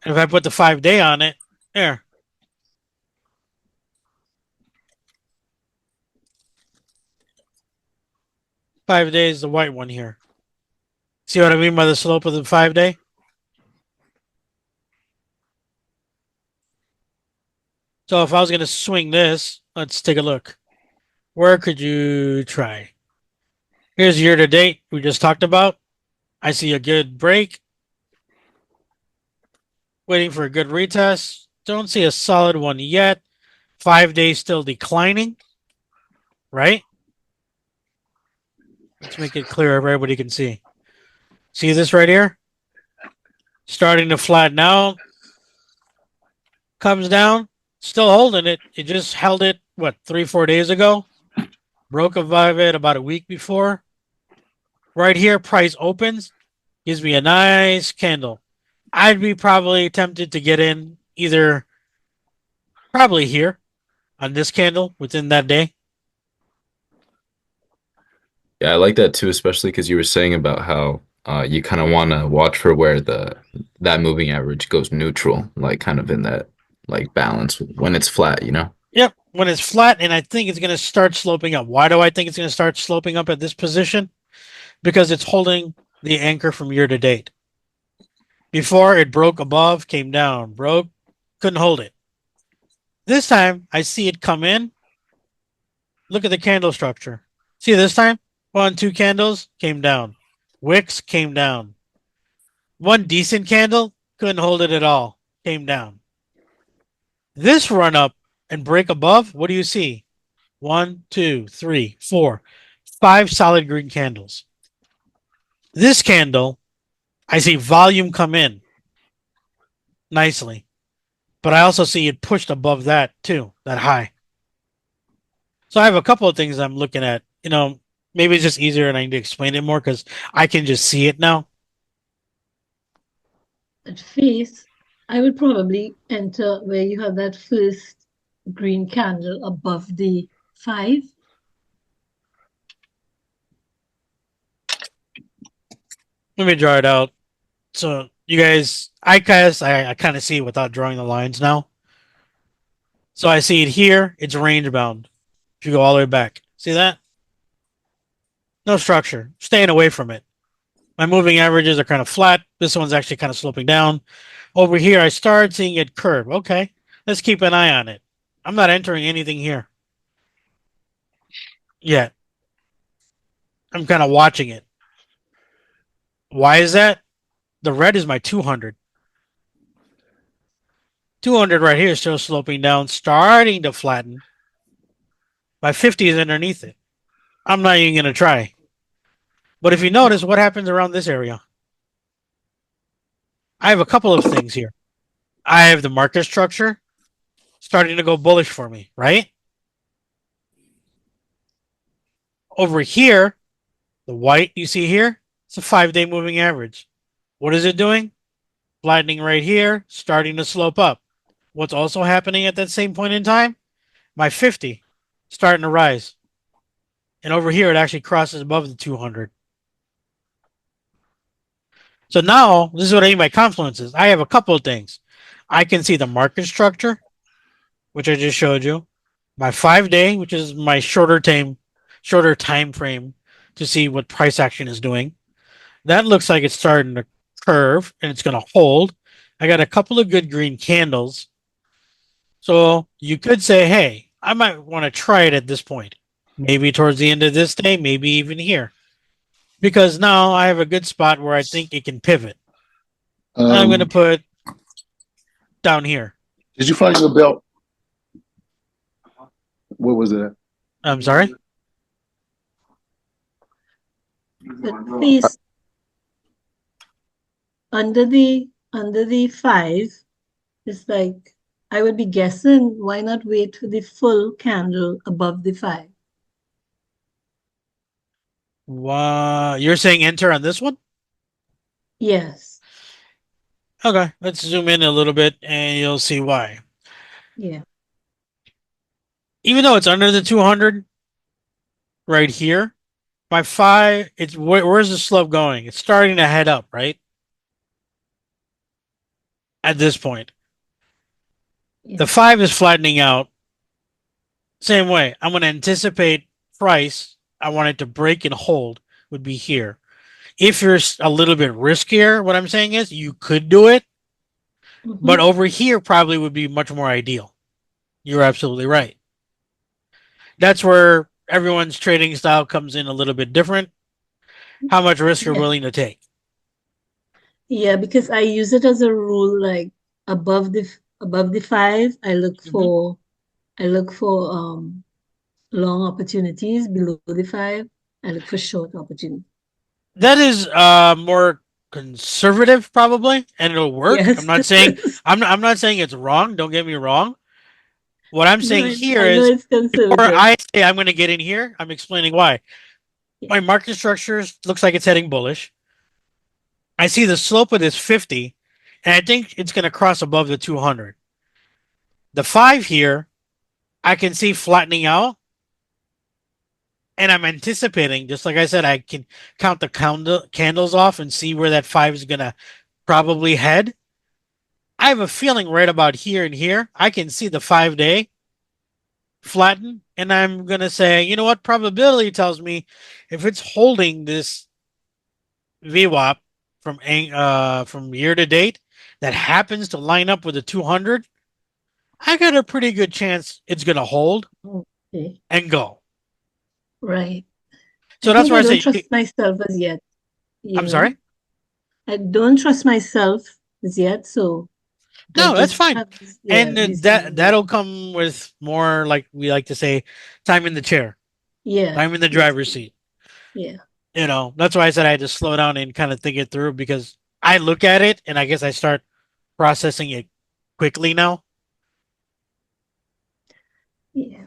And if I put the 5-day on it, there. 5 days, the white one here. See what I mean by the slope of the 5-day? So if I was going to swing this, let's take a look. Where could you try? Here's year to date we just talked about. I see a good break. Waiting for a good retest. Don't see a solid one yet. 5 days still declining, right? Let's make it clear everybody can see. See this right here? Starting to flatten out. Comes down. Still holding it. It just held it, what, 3-4 days ago? Broke above it about a week before. Right here, price opens. Gives me a nice candle. I'd be probably tempted to get in either probably here on this candle within that day. Yeah, I like that too, especially because you were saying about how you kind of want to watch for where the that moving average goes neutral, like kind of in that like balance when it's flat, you know? Yep, when it's flat, and I think it's going to start sloping up. Why do I think it's going to start sloping up at this position? Because it's holding the anchor from year to date. Before it broke above, came down, broke, couldn't hold it. This time I see it come in. Look at the candle structure. See this time? 1, 2 candles came down. Wicks came down. One decent candle couldn't hold it at all. Came down. This run up and break above, what do you see? 1, 2, 3, 4, 5 solid green candles. This candle, I see volume come in nicely, but I also see it pushed above that too, that high. So I have a couple of things I'm looking at. Maybe it's just easier and I need to explain it more because I can just see it now. At face, I would probably enter where you have that first green candle above the 5. Let me draw it out. So you guys, I kind of see it without drawing the lines now. So I see it here. It's range bound. If you go all the way back, see that? No structure. Staying away from it. My moving averages are kind of flat. This one's actually kind of sloping down. Over here, I start seeing it curve. Okay, let's keep an eye on it. I'm not entering anything here yet. I'm kind of watching it. Why is that? The red is my 200. 200 right here is still sloping down, starting to flatten. My 50 is underneath it. I'm not even going to try. But if you notice what happens around this area, I have a couple of things here. I have the market structure starting to go bullish for me, right? Over here, the white you see here, it's a 5-day moving average. What is it doing? Flattening right here, starting to slope up. What's also happening at that same point in time? My 50 starting to rise. And over here, it actually crosses above the 200. So now, this is what I mean by confluences. I have a couple of things. I can see the market structure, which I just showed you. My 5-day, which is my shorter time frame to see what price action is doing. That looks like it's starting to curve and it's going to hold. I got a couple of good green candles. So you could say, hey, I might want to try it at this point. Maybe towards the end of this day, maybe even here. Because now I have a good spot where I think it can pivot. I'm going to Um, put down here. did you find your belt? What was it? I'm sorry. But please, under the 5, it's like I would be guessing, why not wait for the full candle above the 5? You're saying enter on this one? Yes. Okay, let's zoom in a little bit and you'll see why. Yeah. Even though it's under the 200 right here, by 5, where's the slope going? It's starting to head up, right? At this point, the Yeah. 5 is flattening out. Same way, I'm going to anticipate price. I want it to break and hold would be here. If you're a little bit riskier, what I'm saying is you could do it, but Mhm. over here probably would be much more ideal. You're absolutely right. That's where everyone's trading style comes in a little bit different. How much risk you're Yeah. willing to take. Yeah, because I use it as a rule, like above the 5, Mhm. I look for long opportunities. Below the 5, I look for short opportunities. That is more conservative probably, and it'll work. I'm Yes, not it saying is. I'm not saying it's wrong. Don't get me wrong. What I'm No, saying here I know is it's before conservative. I say I'm going to get in here, I'm explaining why. Yeah. My market structure looks like it's heading bullish. I see the slope of this 50, and I think it's going to cross above the 200. The 5 here, I can see flattening out, and I'm anticipating, just like I said, I can count the candles off and see where that 5 is going to probably head. I have a feeling right about here and here, I can see the 5 day flatten, and I'm going to say, you know what? Probability tells me if it's holding this VWAP from year to date that happens to line up with the 200, I got a pretty good chance it's going to hold Okay. and go. Right. I So that's think why I I don't say, trust myself as yet, you I'm know. sorry. I don't trust myself as yet, so I No, that's just fine. have this, yeah, And this that'll come with more, like we like to say, time in the chair, yeah, time in the driver's basically. seat. Yeah. That's why I said I had to slow down and kind of think it through because I look at it and I guess I start processing it quickly now. Yeah.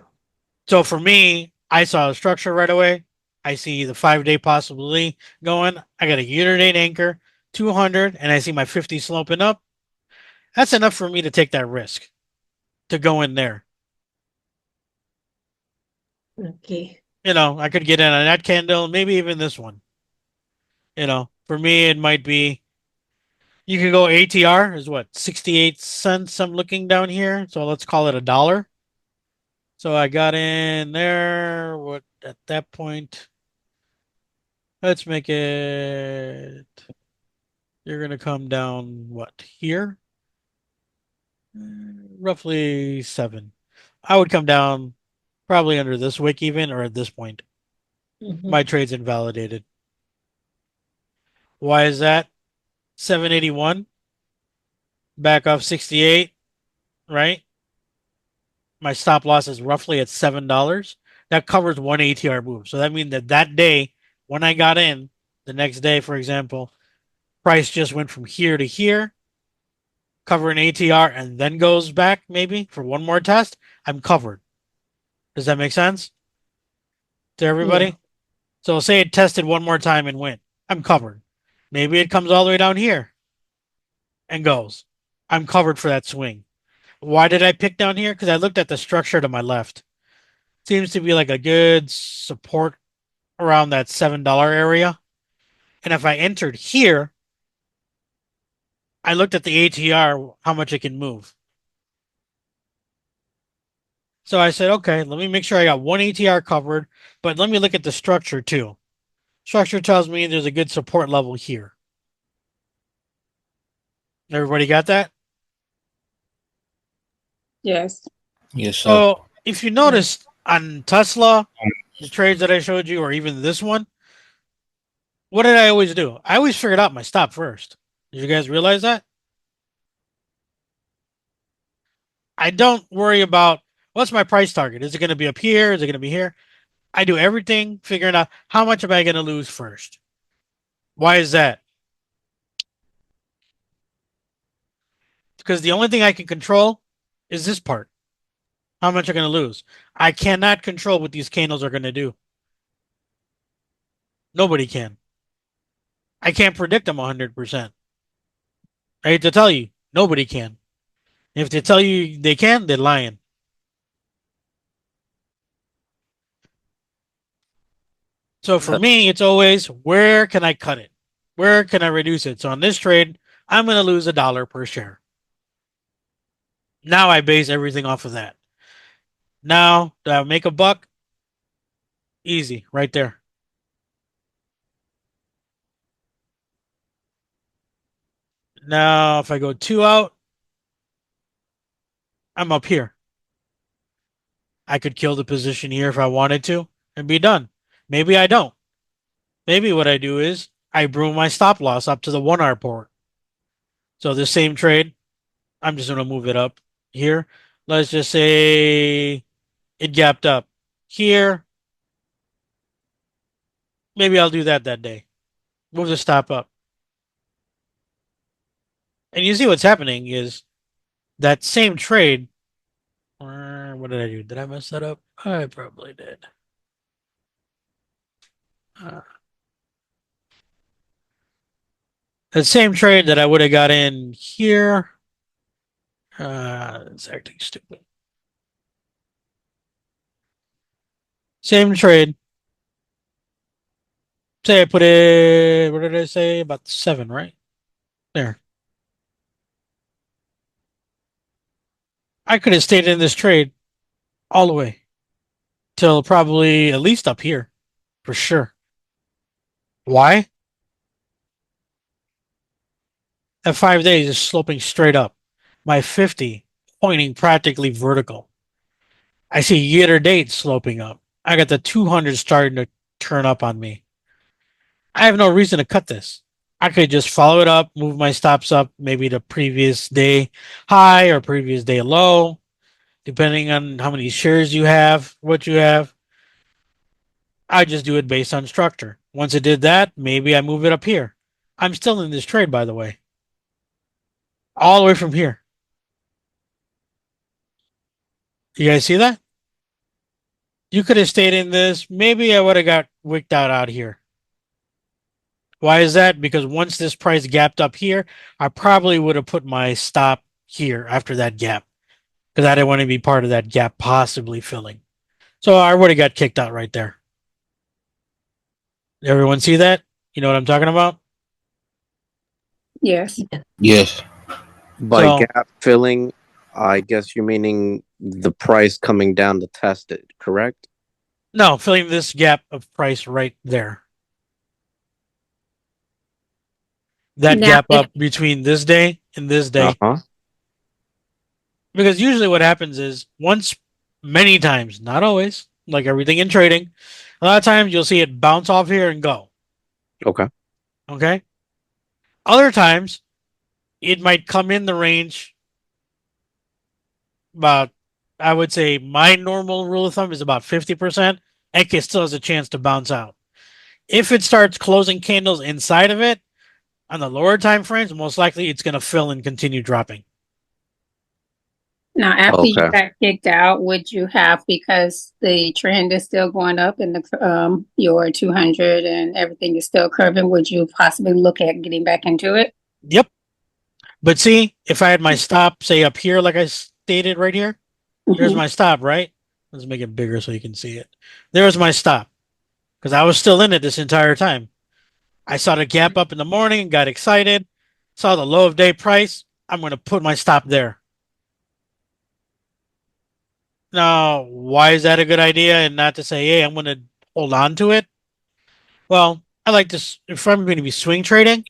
So for me, I saw a structure right away. I see the 5 day possibility going. I got a year to date anchor, 200, and I see my 50 sloping up. That's enough for me to take that risk to go in there. Okay. I could get in on that candle, maybe even this one. For me, it might be you could go ATR is what, 68 cents. I'm looking down here. So let's call it $1. So I got in there. What at that point? Let's make it. You're gonna come down what here? Roughly 7. I would come down probably under this wick even, or at this point. My Mhm. trade's invalidated. Why is that? 781 back off 68, right? My stop loss is roughly at $7. That covers one ATR move. So that means that day when I got in, the next day, for example, price just went from here to here, cover an ATR, and then goes back maybe for one more test. I'm covered. Does that make sense to Yeah. everybody? So say it tested one more time and went. I'm covered. Maybe it comes all the way down here and goes. I'm covered for that swing. Why did I pick down here? Because I looked at the structure to my left. Seems to be like a good support around that $7 area. And if I entered here, I looked at the ATR, how much it can move. So I said, okay, let me make sure I got one ATR covered, but let me look at the structure too. Structure tells me there's a good support level here. Everybody got that? Yes. Yes, sir. So if you notice on Tesla, the trades that I showed you, or even this one, what did I always do? I always figured out my stop first. Did you guys realize that? I don't worry about what's my price target. Is it going to be up here? Is it going to be here? I do everything figuring out how much am I going to lose first. Why is that? Because the only thing I can control is this part. How much I'm going to lose. I cannot control what these candles are going to do. Nobody can. I can't predict them 100%. I hate to tell you, nobody can. If they tell you they can, they're lying. So for me, it's always where can I cut it? Where can I reduce it? So on this trade, I'm going to lose $1 per share. Now I base everything off of that. Now, do I make a buck? Easy, right there. Now, if I go 2 out, I'm up here. I could kill the position here if I wanted to and be done. Maybe I don't. Maybe what I do is I brew my stop loss up to the 1 hour port. So the same trade, I'm just going to move it up here. Let's just say it gapped up here. Maybe I'll do that day. Move the stop up. And you see what's happening is that same trade. What did I do? Did I mess that up? I probably did. Uh, that same trade that I would have got in here. It's acting stupid. Same trade. Say I put it, what did I say? About 7, right? There. I could have stayed in this trade all the way till probably at least up here for sure. Why? At 5 days is sloping straight up. My 50 pointing practically vertical. I see year to date sloping up. I got the 200 starting to turn up on me. I have no reason to cut this. I could just follow it up, move my stops up, maybe the previous day high or previous day low, depending on how many shares you have, what you have. I just do it based on structure. Once it did that, maybe I move it up here. I'm still in this trade, by the way, all the way from here. You guys see that? You could have stayed in this. Maybe I would have got wicked out here. Why is that? Because once this price gapped up here, I probably would have put my stop here after that gap because I didn't want to be part of that gap possibly filling. So I would have got kicked out right there. Everyone see that? You know what I'm talking about? Yes. Yes. By So gap filling, I guess you're meaning the price coming down to test it, correct? no, filling this gap of price right there. That Now, gap up between this day and this day. Uh-huh. Because usually what happens is once, many times, not always, like everything in trading, a lot of times you'll see it bounce off here and go. Okay. Okay. Other times it might come in the range about, I would say my normal rule of thumb is about 50%. It still has a chance to bounce out. If it starts closing candles inside of it on the lower time frames, most likely it's going to fill and continue dropping. now, after you Okay. got kicked out, would you have, because the trend is still going up and the your 200 and everything is still curving, would you possibly look at getting back into it? Yep. But see, if I had my stop, say up here, like I stated right here, there's Mhm. my stop, right? Let's make it bigger so you can see it. There's my stop because I was still in it this entire time. I saw the gap up in the morning and got excited, saw the low of day price. I'm going to put my stop there. Now, why is that a good idea and not to say, hey, I'm going to hold on to it? Well, I like this. If I'm going to be swing trading,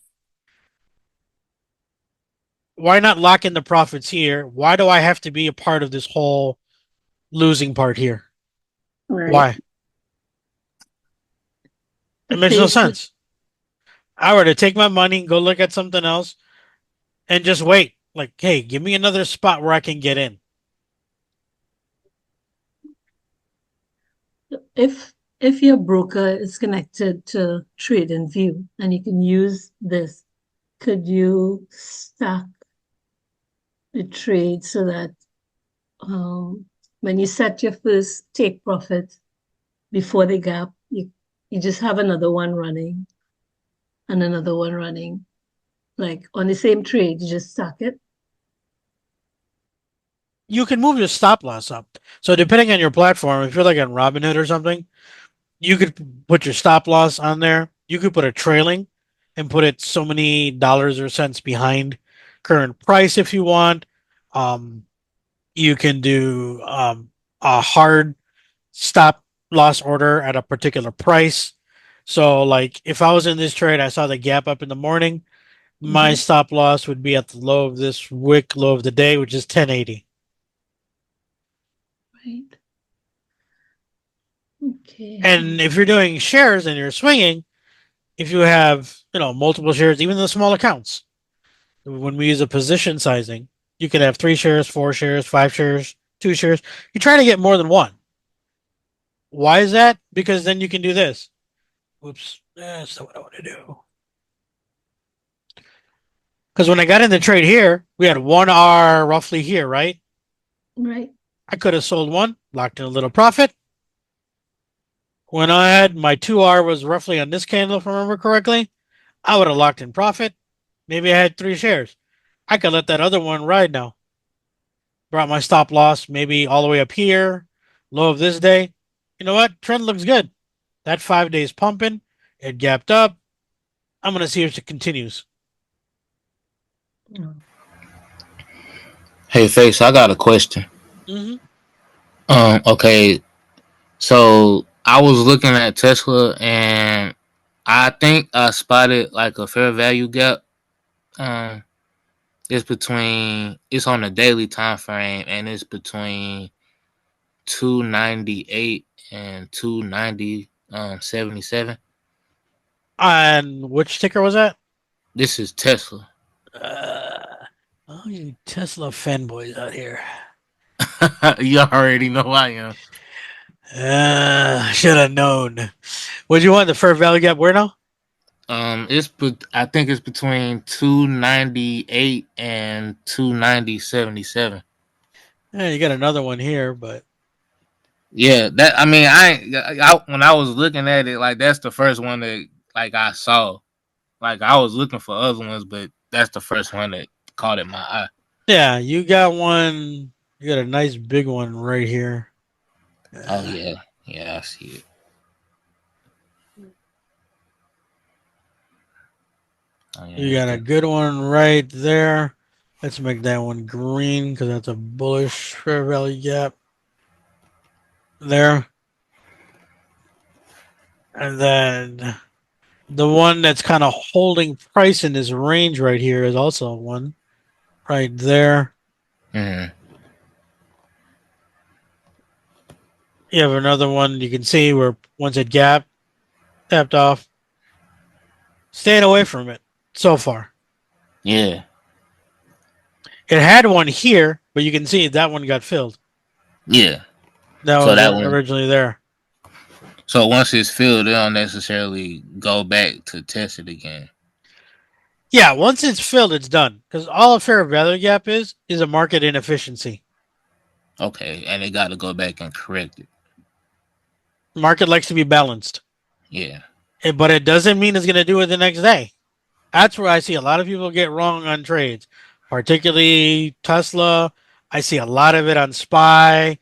why not lock in the profits here? Why do I have to be a part of this whole losing part here? Right. Why? It It makes no pays to, sense. I were to take my money, go look at something else, and just wait. Like, hey, give me another spot where I can get in. if your broker is connected to TradingView and you can use this, could you stack the trade so that when you set your first take profit before the gap, you just have another one running and another one running. Like on the same trade, you just stack it. You can move your stop loss up. So depending on your platform, if you're like on Robinhood or something, you could put your stop loss on there. You could put a trailing and put it so many dollars or cents behind current price if you want. Um, you can do a hard stop loss order at a particular price. So, like if I was in this trade, I saw the gap up in the morning, my Mhm. stop loss would be at the low of this wick low of the day, which is 1080. Right. Okay. And if you're doing shares and you're swinging, if you have, multiple shares, even the small accounts, when we use a position sizing, you could have 3 shares, 4 shares, 5 shares, 2 shares. You try to get more than one. Why is that? Because then you can do this. Whoops. That's not what I want to do. Because when I got in the trade here, we had 1 R roughly here, right? Right. I could have sold one, locked in a little profit. When I had my 2 R was roughly on this candle, if I remember correctly, I would have locked in profit. Maybe I had 3 shares. I could let that other one ride now. Brought my stop loss maybe all the way up here, low of this day. You know what? Trend looks good. That 5 days pumping. It gapped up. I'm going to see if it continues. Oh. Hey, Face, I got a question. Mm-hmm. Okay, so I was looking at Tesla and I think I spotted like a fair value gap. Um, it's on the daily time frame and it's between 298 and 290 77. And which ticker was that? This is Tesla. Oh, you Tesla fanboys out here. You already know I am. Should have known. What do you want? The fair value gap where now? I think it's between 298 and 290 77. Yeah, you got another one here, but Yeah, that I mean, when I was looking at it, like that's the first one that like I saw. Like I was looking for other ones, but that's the first one that caught in my eye. yeah, you got one. You got a nice big one right here. Oh Uh, yeah, yeah, I see it. Oh yeah, you that's got a the good one right there. Let's make that one green because that's a bullish fair value gap there. And then the one that's kind of holding price in this range right here is also one right there. mm, You have another one you can see where once it gap tapped off, staying away from it so far. yeah, It had one here, but you can see that one got filled. yeah. That So was that one. originally there. So once it's filled, they don't necessarily go back to test it again. Yeah, once it's filled, it's done. Because all a fair value gap is a market inefficiency. Okay, and they got to go back and correct it. Market likes to be balanced, Yeah. but it doesn't mean it's going to do it the next day. That's where I see a lot of people get wrong on trades, particularly Tesla. I see a lot of it on SPY.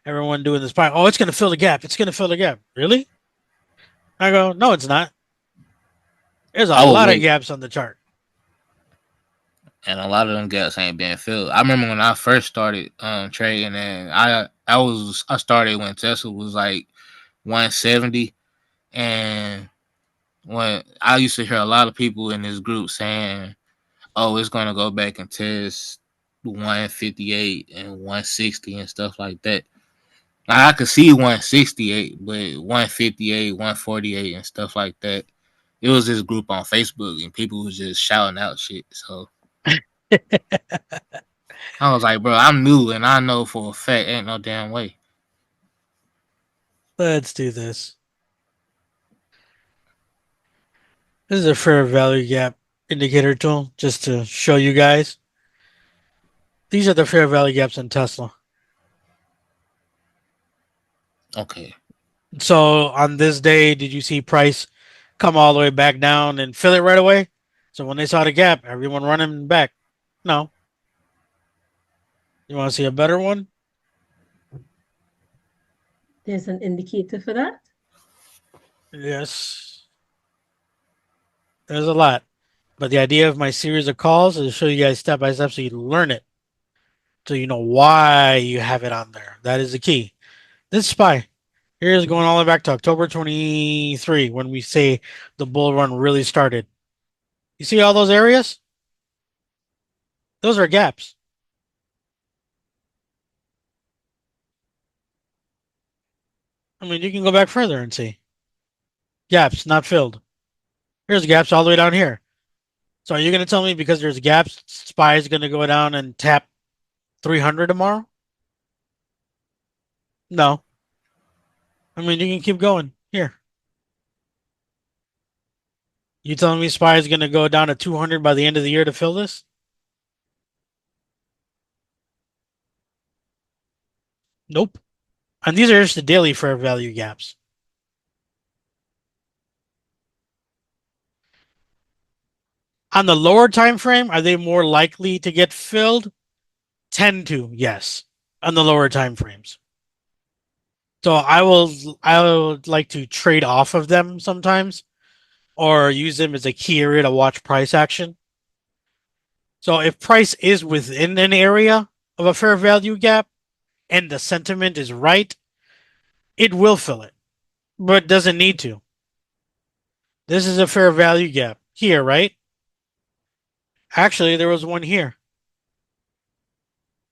Everyone doing the SPY. Oh, it's going to fill the gap. It's going to fill the gap. Really? I go, no, it's not. There's a I would lot of wait. gaps on the chart. and a lot of them gaps ain't being filled. I remember when I first started trading, and I started when Tesla was like 170, and when I used to hear a lot of people in this group saying, "Oh, it's gonna go back and test 158 and 160 and stuff like that." I could see 168, but 158, 148, and stuff like that. It was this group on Facebook, and people was just shouting out shit. So I was like, bro, I'm new, and I know for a fact ain't no damn way. Let's do this. This is a fair value gap indicator tool just to show you guys. These are the fair value gaps in Tesla. Okay. So on this day, did you see price come all the way back down and fill it right away? So when they saw the gap, everyone running back. No. You want to see a better one? There's an indicator for that. Yes. There's a lot. But the idea of my series of calls is to show you guys step by step so you learn it. So you know why you have it on there. That is the key. This SPY. Here's going all the way back to October 23 when we say the bull run really started. You see all those areas? Those are gaps. I mean, you can go back further and see. Gaps not filled. Here's gaps all the way down here. So are you going to tell me because there's gaps, SPY is going to go down and tap 300 tomorrow? No. I mean, you can keep going. Here. You telling me SPY is going to go down to 200 by the end of the year to fill this? Nope. And these are just the daily fair value gaps. On the lower time frame, are they more likely to get filled? Tend to, yes, on the lower time frames. So I would like to trade off of them sometimes or use them as a key area to watch price action. So if price is within an area of a fair value gap and the sentiment is right, it will fill it, but doesn't need to. This is a fair value gap here, right? Actually, there was one here.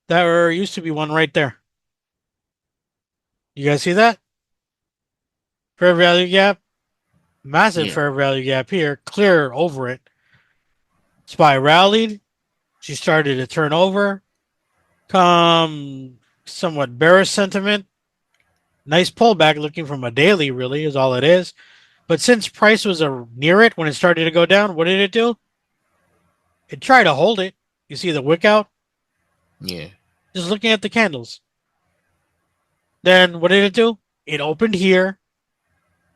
There used to be one right there. You guys see that? Fair value gap. Massive Yeah. fair value gap here. Clear over it. SPY rallied. She started to turn over. Come somewhat bearish sentiment. Nice pullback looking from a daily, really, is all it is. But since price was near it when it started to go down, what did it do? It tried to hold it. You see the wick out? Yeah. Just looking at the candles. Then what did it do? It opened here,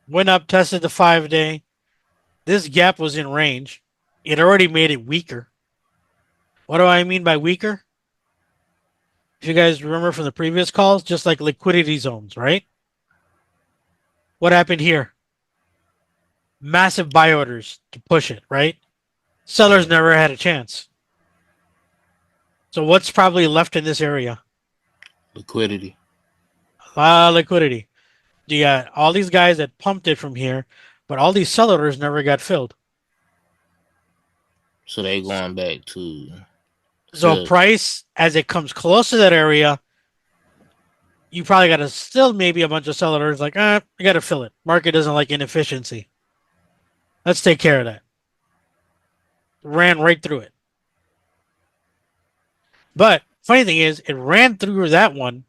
went up, tested the 5-day. This gap was in range. It already made it weaker. What do I mean by weaker? If you guys remember from the previous calls, just like liquidity zones, right? What happened here? Massive buy orders to push it, right? Sellers Yeah. never had a chance. So what's probably left in this area? Liquidity. A lot of liquidity. You got all these guys that pumped it from here, but all these sellers never got filled. So they going back to So fill. price, as it comes close to that area, you probably got to still maybe a bunch of sellers like, I got to fill it. Market doesn't like inefficiency. Let's take care of that. Ran right through it. But funny thing is, it ran through that one,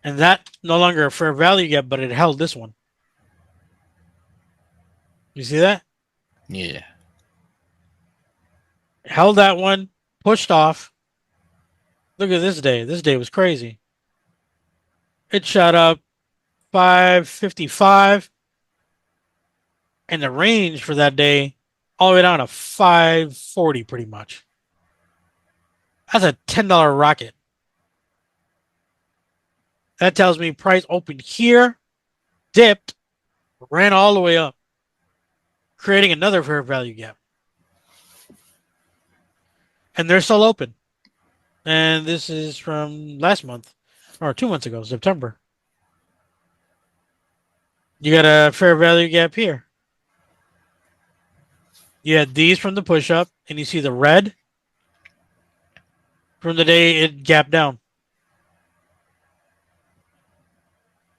and that no longer a fair value yet, but it held this one. You see that? Yeah. Held that one, pushed off. Look at this day. This day was crazy. It shot up 555, and the range for that day all the way down to 540 pretty much. That's a $10 rocket. That tells me price opened here, dipped, ran all the way up, creating another fair value gap. and they're still open. And this is from last month or 2 months ago, September. You got a fair value gap here. You had these from the push up, and you see the red from the day it gapped down.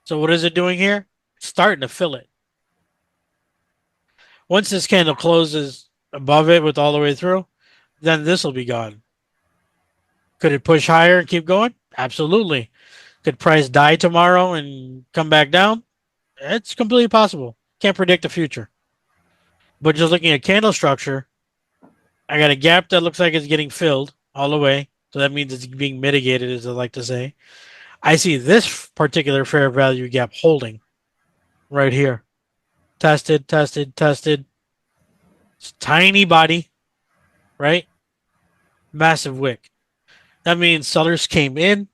So what is it doing here? It's starting to fill it. Once this candle closes above it with all the way through, then this will be gone. Could it push higher and keep going? Absolutely. Could price die tomorrow and come back down? It's completely possible. Can't predict the future. But just looking at candle structure, I got a gap that looks like it's getting filled all the way. So that means it's being mitigated, as I like to say. I see this particular fair value gap holding right here. Tested, tested, tested. It's tiny body, right? Massive wick. That means sellers came in,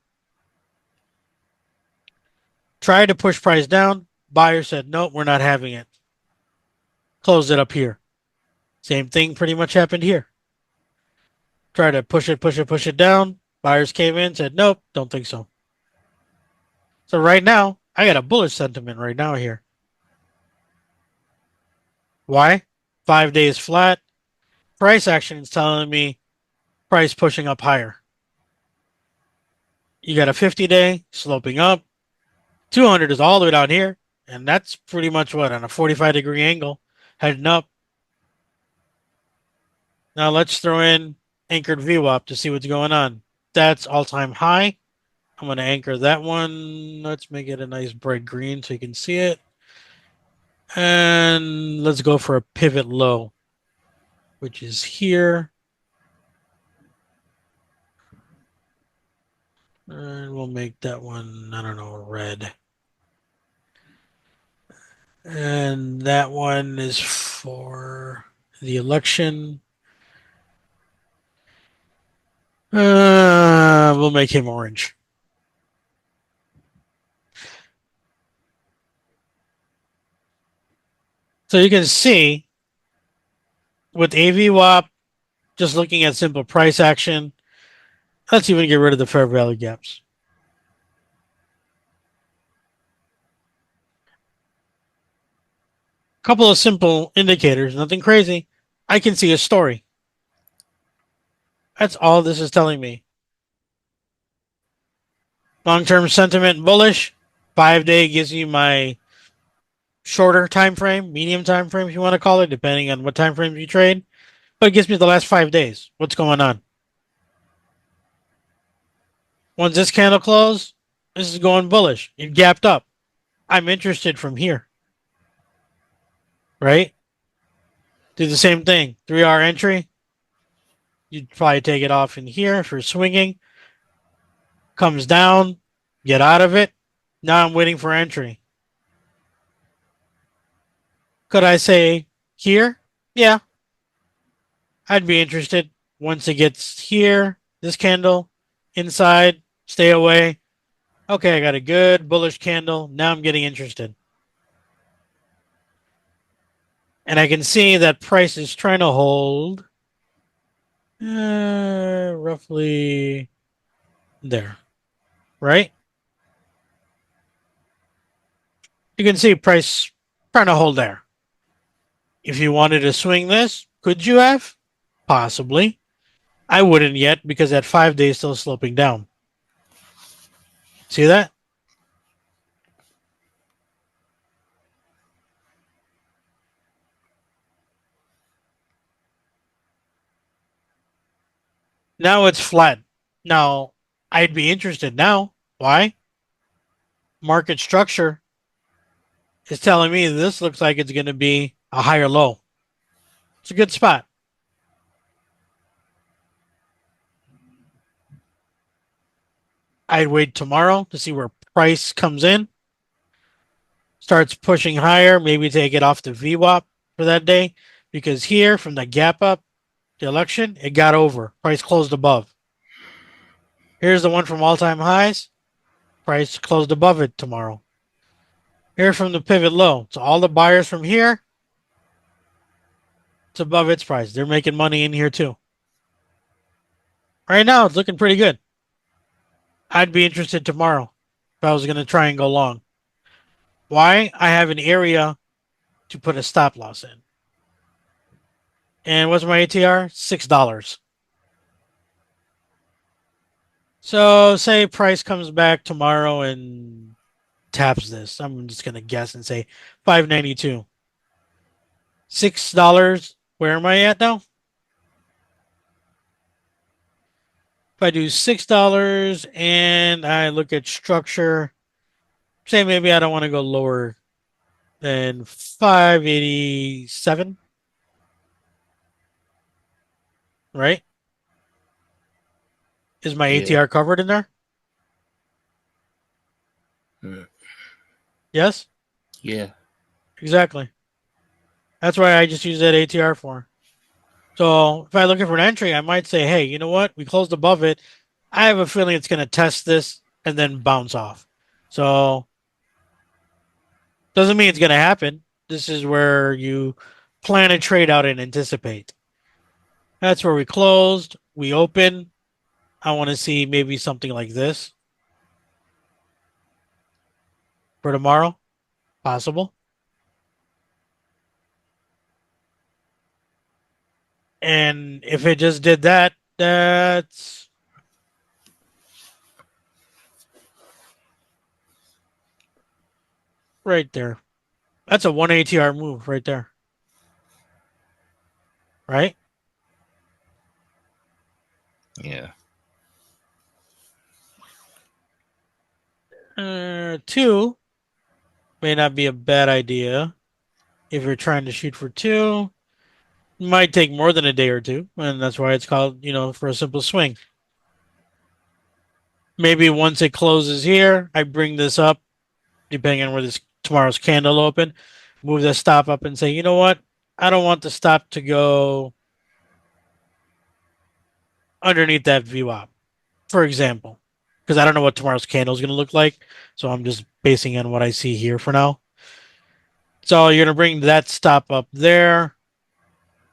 tried to push price down. Buyer said, nope, we're not having it. Closed it up here. Same thing pretty much happened here. Try to push it down. Buyers came in, said, nope, don't think so. So right now, I got a bullish sentiment right now here. Why? 5 days flat. Price action is telling me price pushing up higher. You got a 50-day sloping up. 200 is all the way down here. And that's pretty much what, on a 45-degree angle, heading up. Now let's throw in anchored VWAP to see what's going on. That's all-time high. I'm going to anchor that one. Let's make it a nice bright green so you can see it. And let's go for a pivot low, which is here. And we'll make that one, I don't know, red. And that one is for the election. We'll make him orange. So you can see with AVWAP, just looking at simple price action, let's even get rid of the fair value gaps. Couple of simple indicators, nothing crazy. I can see a story. That's all this is telling me. Long-term sentiment bullish. 5-day gives you my shorter time frame, medium time frame, if you want to call it, depending on what time frame you trade. But it gives me the last 5 days. What's going on? Once this candle closed, this is going bullish. It gapped up. I'm interested from here. Right? Do the same thing. 3-hour entry. You'd probably take it off in here for swinging. Comes down. Get out of it. Now I'm waiting for entry. Could I say here? Yeah. I'd be interested once it gets here. This candle inside. Stay away. Okay, I got a good bullish candle. Now I'm getting interested. And I can see that price is trying to hold roughly there, right? You can see price trying to hold there. If you wanted to swing this, could you have? Possibly. I wouldn't yet because that 5 days still sloping down. See that? Now it's flat. Now, I'd be interested now. Why? Market structure is telling me this looks like it's going to be a higher low. It's a good spot. I'd wait tomorrow to see where price comes in. Starts pushing higher, maybe take it off the VWAP for that day. Because here, from the gap up, the election, it got over. Price closed above. Here's the one from all-time highs. Price closed above it tomorrow. Here from the pivot low. So all the buyers from here, it's above its price. They're making money in here too. Right now, it's looking pretty good. I'd be interested tomorrow if I was going to try and go long. Why? I have an area to put a stop loss in. And what's my ATR? $6. So say price comes back tomorrow and taps this. I'm just gonna guess and say 592. $6. Where am I at now? If I do $6 and I look at structure, say maybe I don't want to go lower than 587, right? Is my Yeah. ATR covered in there? Mm. Yes, Yeah. exactly. That's why I just use that ATR for. So if I'm looking for an entry, I might say, hey, you know what? We closed above it. I have a feeling it's going to test this and then bounce off. So doesn't mean it's going to happen. This is where you plan a trade out and anticipate. That's where we closed. We open. I want to see maybe something like this for tomorrow. Possible. And if it just did that, that's right there. That's a one ATR move right there. Right? Yeah. Two may not be a bad idea if you're trying to shoot for two. It might take more than a day or two, and that's why it's called, for a simple swing. Maybe once it closes here, I bring this up, depending on where this tomorrow's candle open, move the stop up and say, you know what? I don't want the stop to go underneath that VWAP, for example, because I don't know what tomorrow's candle is going to look like. So I'm just basing on what I see here for now. So you're going to bring that stop up there,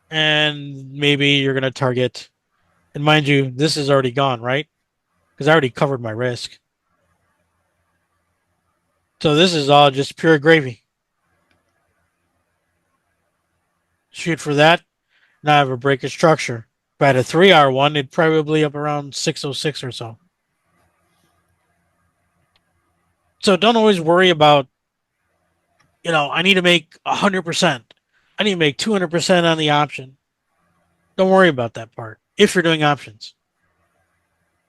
and maybe you're going to target. And mind you, this is already gone, right? Because I already covered my risk. So this is all just pure gravy. Shoot for that. Now I have a break of structure. If I had a 3-hour one, it'd probably up around 606 or so. So don't always worry about, I need to make 100%. I need to make 200% on the option. Don't worry about that part if you're doing options.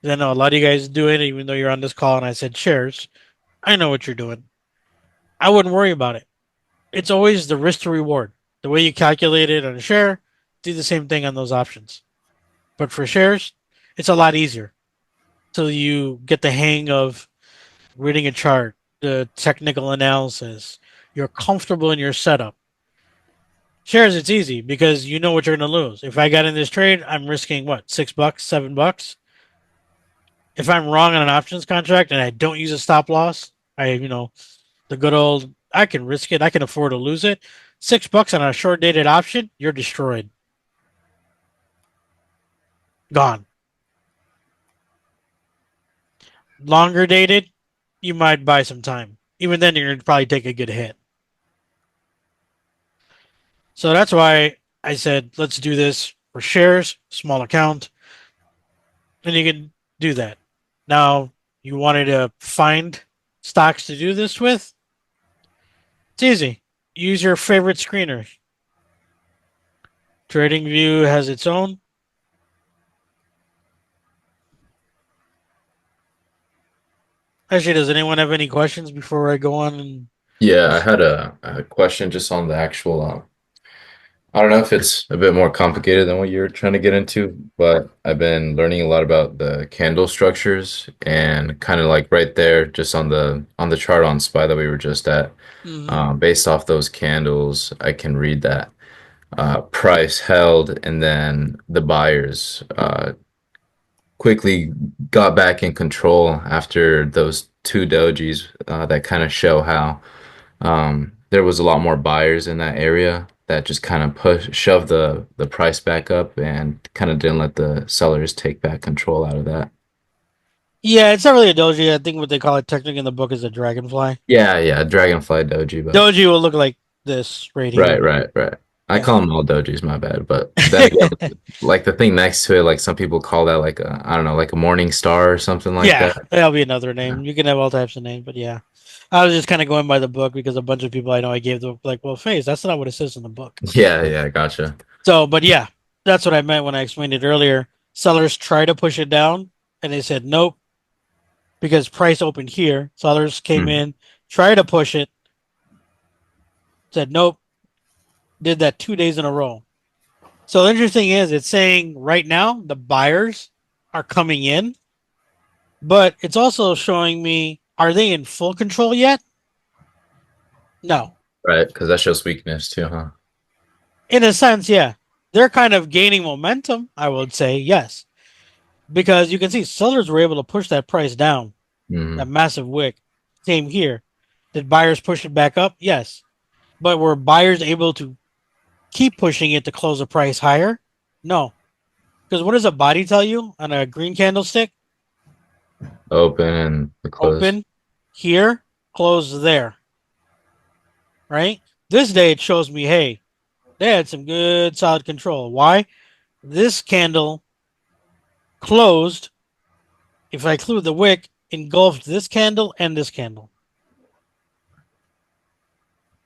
I know a lot of you guys do it, even though you're on this call and I said shares. I know what you're doing. I wouldn't worry about it. It's always the risk to reward. The way you calculate it on a share, do the same thing on those options. But for shares, it's a lot easier. So you get the hang of reading a chart, the technical analysis. You're comfortable in your setup. Shares, it's easy because you know what you're going to lose. If I got in this trade, I'm risking what, $6, $7? If I'm wrong on an options contract and I don't use a stop loss, the good old, I can risk it. I can afford to lose it. $6 on a short dated option, you're destroyed. Gone. Longer dated, you might buy some time. Even then, you're going to probably take a good hit. So that's why I said, let's do this for shares, small account, and you can do that. Now, you wanted to find stocks to do this with? It's easy. Use your favorite screener. TradingView has its own. Actually, does anyone have any questions before I go on? Yeah, I had a question just on the actual. I don't know if it's a bit more complicated than what you're trying to get into, but I've been learning a lot about the candle structures and kind of like right there, just on the chart on SPY that we were just at. Based off those candles, I can read that price held, and then the buyers quickly got back in control after those two dojis that kind of show how there was a lot more buyers in that area. that just kind of shoved the price back up and kind of didn't let the sellers take back control out of that. Yeah, it's not really a doji. I think what they call it technically in the book is a dragonfly. Yeah, yeah, Dragonfly Doji, but Doji will look like this right right, here. right, right. I Yeah. call them all dojis, my bad. But then again, like the thing next to it, like some people call that like a, I don't know, like a morning star or something like Yeah, that. that'll be another Yeah, name. You can have all types of names, but yeah. I was just kind of going by the book because a bunch of people I know I gave the like, well, Phase, that's not what it says in the book. yeah, yeah, gotcha. So, but yeah, that's what I meant when I explained it earlier. Sellers try to push it down, and they said nope because price opened here. Sellers came Hmm. in, tried to push it, said nope, did that 2 days in a row. So the interesting is, it's saying right now the buyers are coming in, but it's also showing me, are they in full control yet? No. Right, because that shows weakness too, huh? In a sense, yeah. They're kind of gaining momentum, I would say, yes. Because you can see sellers were able to push that price down, that Hmm. massive wick. Same here. Did buyers push it back up? Yes. But were buyers able to keep pushing it to close the price higher? No. Because what does a body tell you on a green candlestick? Open and the close. Open here, close there, right? This day it shows me, hey, they had some good solid control. Why? This candle closed, if I include the wick, engulfed this candle and this candle.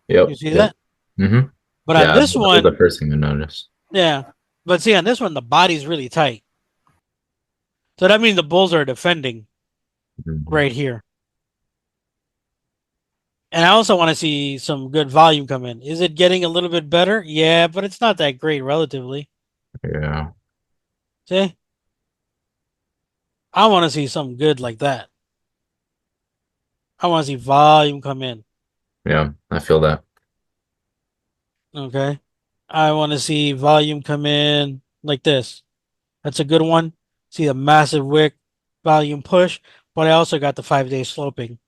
You Yep, see yep. that? Hmm. But on Yeah, this that was one, the first thing to notice. yeah. But see, on this one, the body's really tight. So that means the bulls are defending Mhm. right here. And I also want to see some good volume come in. Is it getting a little bit better? Yeah, but it's not that great relatively. Yeah, See? I want to see something good like that. I want to see volume come in. yeah, I feel that. Okay. I want to see volume come in like this. That's a good one. See a massive wick volume push, but I also got the 5 day sloping.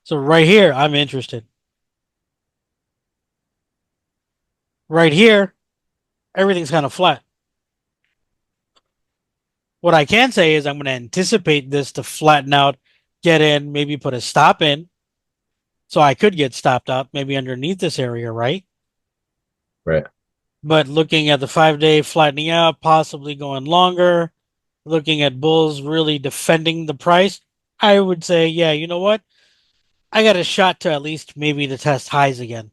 So right here, I'm interested. Right here, everything's kind of flat. What I can say is I'm going to anticipate this to flatten out, get in, maybe put a stop in. So I could get stopped out maybe underneath this area, right? Right. But looking at the 5 day flattening out, possibly going longer, looking at bulls really defending the price, I would say, yeah, you know what? I got a shot to at least maybe to test highs again.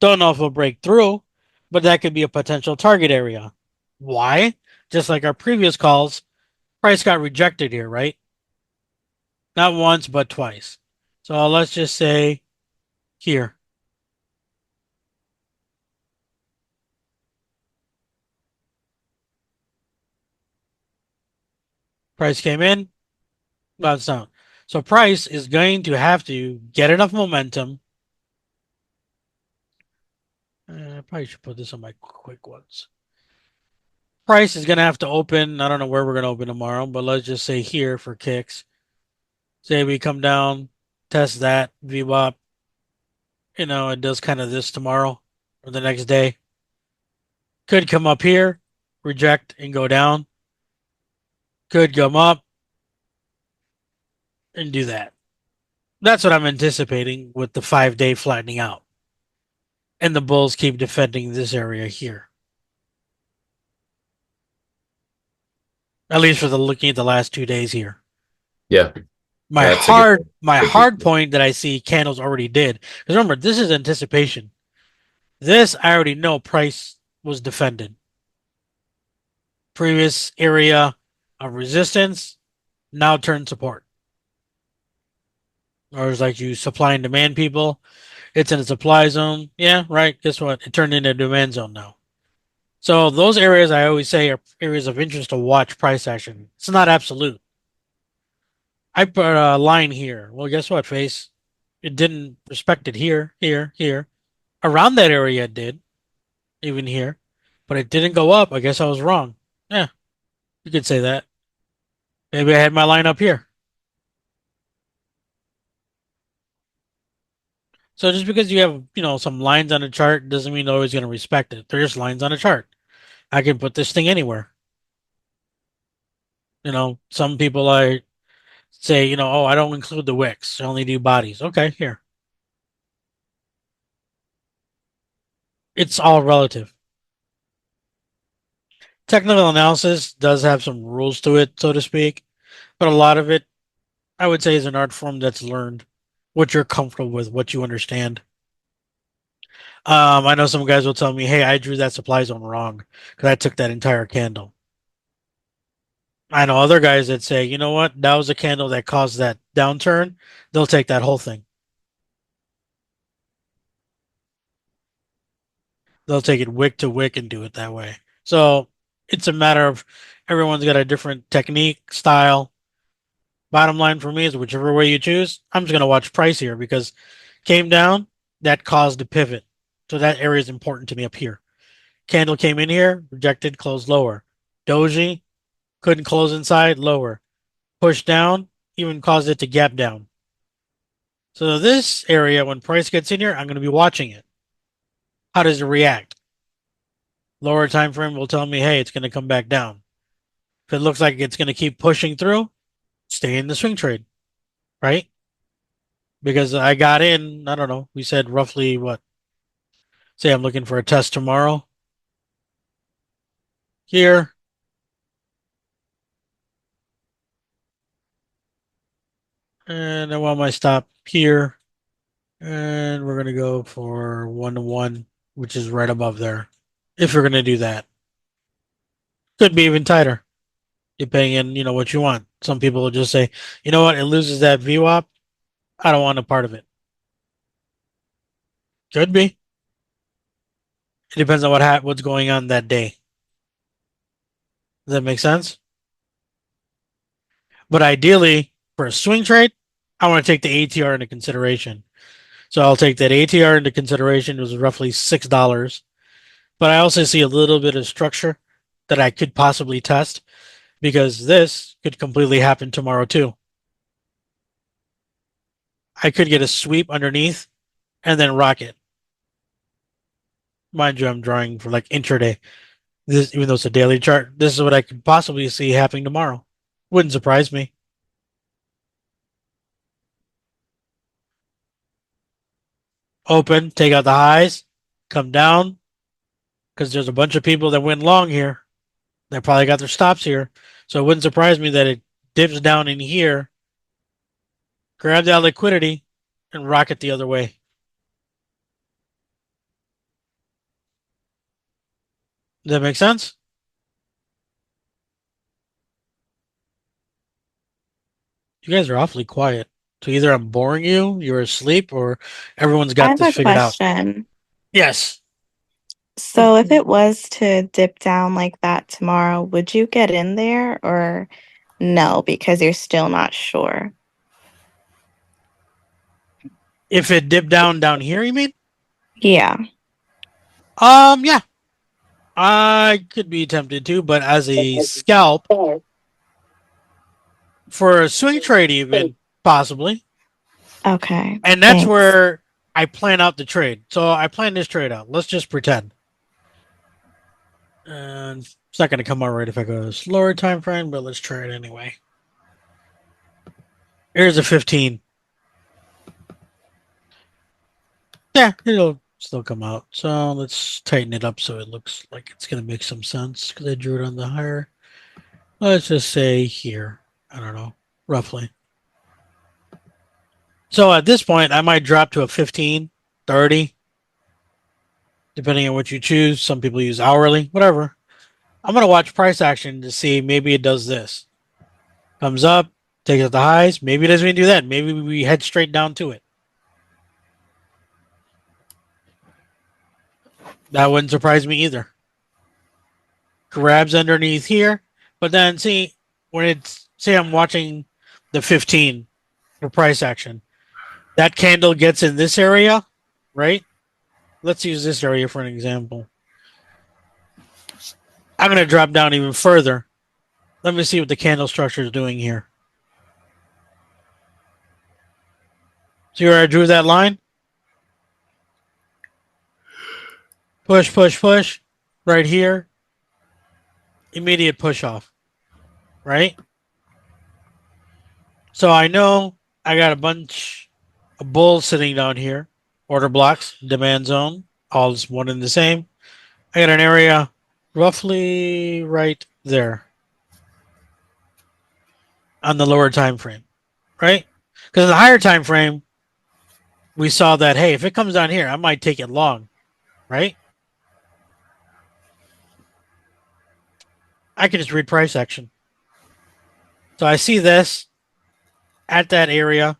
Don't know if it'll break through, but that could be a potential target area. Why? Just like our previous calls, price got rejected here, right? Not once, but twice. So let's just say here. Price came in, bounced down. So price is going to have to get enough momentum. I probably should put this on my quick ones. Price is going to have to open. I don't know where we're going to open tomorrow, but let's just say here for kicks. Say we come down, test that VWAP. It does kind of this tomorrow or the next day. Could come up here, reject and go down. Could come up and do that. That's what I'm anticipating with the 5 day flattening out. And the Bulls keep defending this area here. At least for the looking at the last 2 days here. Yeah, My that's a hard my good hard piece. point that I see candles already did. Because remember, this is anticipation. This I already know price was defended. Previous area of resistance now turned support. Or it's like you supply and demand people. It's in a supply zone. Yeah, right. Guess what? It turned into a demand zone now. So those areas I always say are areas of interest to watch price action. It's not absolute. I put a line here. Well, guess what, Face? It didn't respect it here, here, here. Around that area it did, even here. But it didn't go up. I guess I was wrong. Yeah, you could say that. Maybe I had my line up here. So just because you have, some lines on a chart doesn't mean they're always going to respect it. They're just lines on a chart. I can put this thing anywhere. Some people say, oh, I don't include the wicks. I only do bodies. Okay, here. It's all relative. Technical analysis does have some rules to it, so to speak, but a lot of it, I would say, is an art form that's learned. What you're comfortable with, what you understand. I know some guys will tell me, "Hey, I drew that supply zone wrong because I took that entire candle." I know other guys that say, "You know what? That was a candle that caused that downturn." They'll take that whole thing. They'll take it wick to wick and do it that way. So it's a matter of everyone's got a different technique, style. Bottom line for me is whichever way you choose, I'm just gonna watch price here because came down, that caused a pivot. So that area is important to me up here. Candle came in here, rejected, closed lower. Doji couldn't close inside, lower. Push down, even caused it to gap down. So this area, when price gets in here, I'm going to be watching it. How does it react? Lower time frame will tell me, hey, it's going to come back down. If it looks like it's going to keep pushing through, stay in the swing trade, right? Because I got in, I don't know, we said roughly what? Say I'm looking for a test tomorrow. Here. And I want my stop here. And we're going to go for 1 to 1, which is right above there. If you're going to do that, could be even tighter, depending on, what you want. Some people will just say, you know what, it loses that VWAP. I don't want a part of it. Could be. It depends on what's going on that day. Does that make sense? But ideally, for a swing trade, I want to take the ATR into consideration. So I'll take that ATR into consideration. It was roughly $6. But I also see a little bit of structure that I could possibly test because this could completely happen tomorrow too. I could get a sweep underneath and then rock it. Mind you, I'm drawing for like intraday. This, even though it's a daily chart, this is what I could possibly see happening tomorrow. Wouldn't surprise me. Open, take out the highs, come down, because there's a bunch of people that went long here. They probably got their stops here. So it wouldn't surprise me that it dips down in here, grab that liquidity, and rock it the other way. Does that make sense? You guys are awfully quiet. So either I'm boring you, you're asleep, or everyone's I got have this a figured out. question. Yes. So if it was to dip down like that tomorrow, would you get in there or no, because you're still not sure? If it dipped down here, you mean? Yeah. Yeah. I could be tempted to, but as a scalp, for a swing trade even, possibly. Okay. And that's Thanks. where I plan out the trade. So I plan this trade out. Let's just pretend. And it's not going to come out right if I go to a slower time frame, but let's try it anyway. Here's a 15. Yeah, it'll still come out. So let's tighten it up so it looks like it's going to make some sense because I drew it on the higher. Let's just say here. I don't know, roughly. So at this point, I might drop to a 15, 30, depending on what you choose. Some people use hourly, whatever. I'm going to watch price action to see maybe it does this. Comes up, takes out the highs. Maybe it doesn't even do that. Maybe we head straight down to it. That wouldn't surprise me either. Grabs underneath here, but then see when it's say I'm watching the 15 for price action. That candle gets in this area, right? Let's use this area for an example. I'm going to drop down even further. Let me see what the candle structure is doing here. See where I drew that line? Push, push, push. Right here. Immediate push off. Right? So I know I got a bunch of bulls sitting down here. Order blocks, demand zone, all is one and the same. I got an area roughly right there on the lower time frame, right? Because in the higher time frame, we saw that hey, if it comes down here, I might take it long, right? I can just read price action. So I see this at that area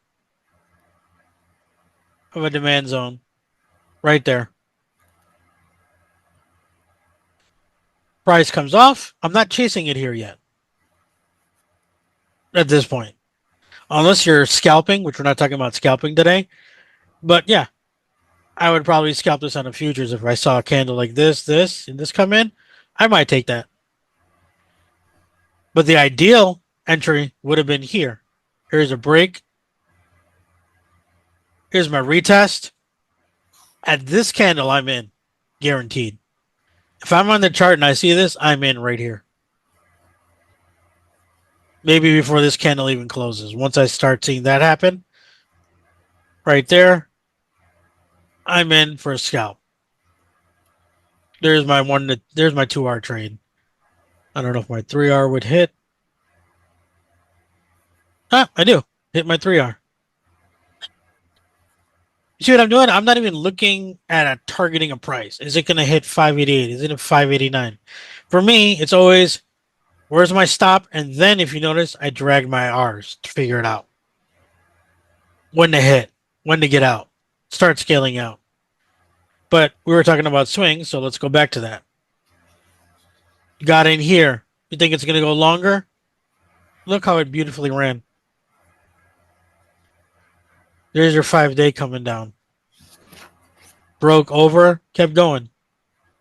of a demand zone right there. Price comes off. I'm not chasing it here yet at this point. Unless you're scalping, which we're not talking about scalping today. But yeah, I would probably scalp this on the futures if I saw a candle like and this come in. I might take that. But the ideal entry would have been here. Here's a break. Here's my retest. At this candle, I'm in. Guaranteed. If I'm on the chart and I see this, I'm in right here. Maybe before this candle even closes. Once I start seeing that happen, right there, I'm in for a scalp. There's my 2R trade. I don't know if my 3R would hit. Ah, I do. Hit my 3R. You see what I'm doing? I'm not even looking at targeting a price. Is it going to hit 588? Is it at 589? For me, it's always where's my stop? And then if you notice, I drag my R's to figure it out. When to hit, when to get out, start scaling out. But we were talking about swings, so let's go back to that. Got in here. You think it's going to go longer? Look how it beautifully ran. There's your 5-day coming down. Broke over, kept going.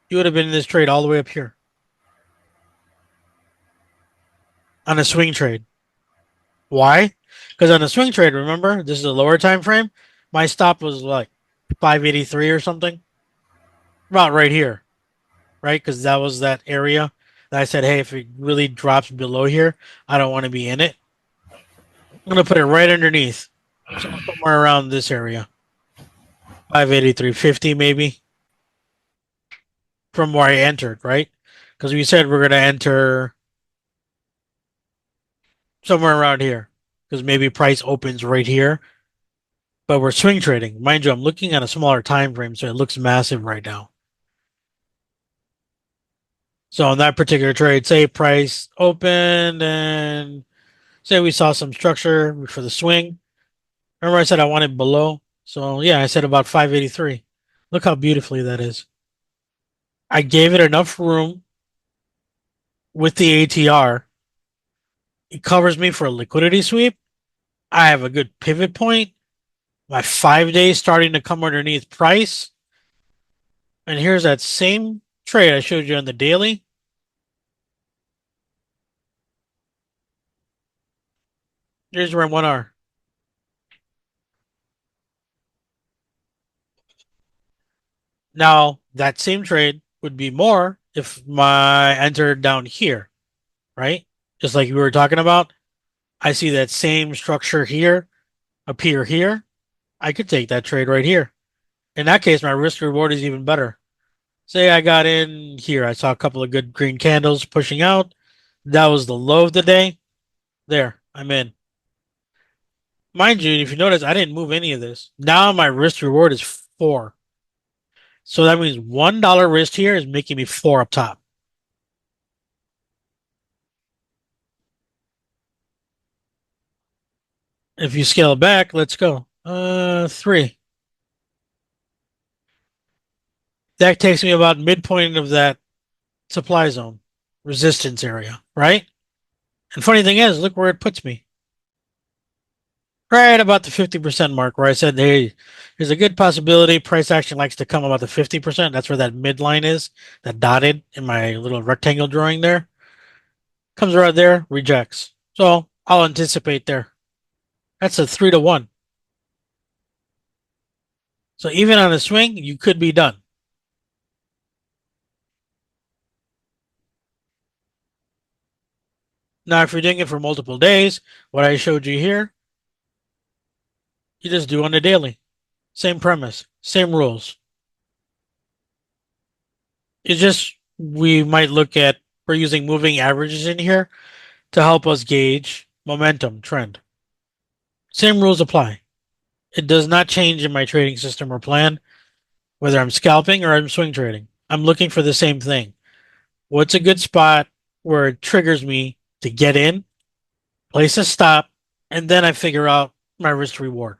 You would have been in this trade all the way up here. On a swing trade. Why? Because on a swing trade, remember, this is a lower time frame. My stop was like 583 or something. About right here. Right? Because that was that area that I said, hey, if it really drops below here, I don't want to be in it. I'm going to put it right underneath. Somewhere around this area. 583.50 maybe. From where I entered, right? Because we said we're going to enter somewhere around here. Because maybe price opens right here. But we're swing trading. Mind you, I'm looking at a smaller time frame, so it looks massive right now. So on that particular trade, say price opened and say we saw some structure for the swing. Remember I said I wanted below? So yeah, I said about 583. Look how beautifully that is. I gave it enough room with the ATR. It covers me for a liquidity sweep. I have a good pivot point. My 5 days starting to come underneath price. And here's that same trade I showed you on the daily. Here's where 1R. Now, that same trade would be more if my entered down here, right? Just like we were talking about. I see that same structure here appear here. I could take that trade right here. In that case, my risk reward is even better. Say I got in here. I saw a couple of good green candles pushing out. That was the low of the day. There, I'm in. Mind you, if you notice, I didn't move any of this. Now my risk reward is 4. So that means $1 risk here is making me 4 up top. If you scale back, let's go. 3. That takes me about midpoint of that supply zone, resistance area, right? And funny thing is, look where it puts me. Right about the 50% mark where I said, hey, there's a good possibility price action likes to come about the 50%. That's where that midline is, that dotted in my little rectangle drawing there. Comes right there, rejects. So I'll anticipate there. That's a 3-to-1. So even on a swing, you could be done. Now, if you're doing it for multiple days, what I showed you here, you just do on a daily. Same premise, same rules. It's just we might look at we're using moving averages in here to help us gauge momentum trend. Same rules apply. It does not change in my trading system or plan, whether I'm scalping or I'm swing trading. I'm looking for the same thing. What's a good spot where it triggers me to get in, place a stop, and then I figure out my risk reward.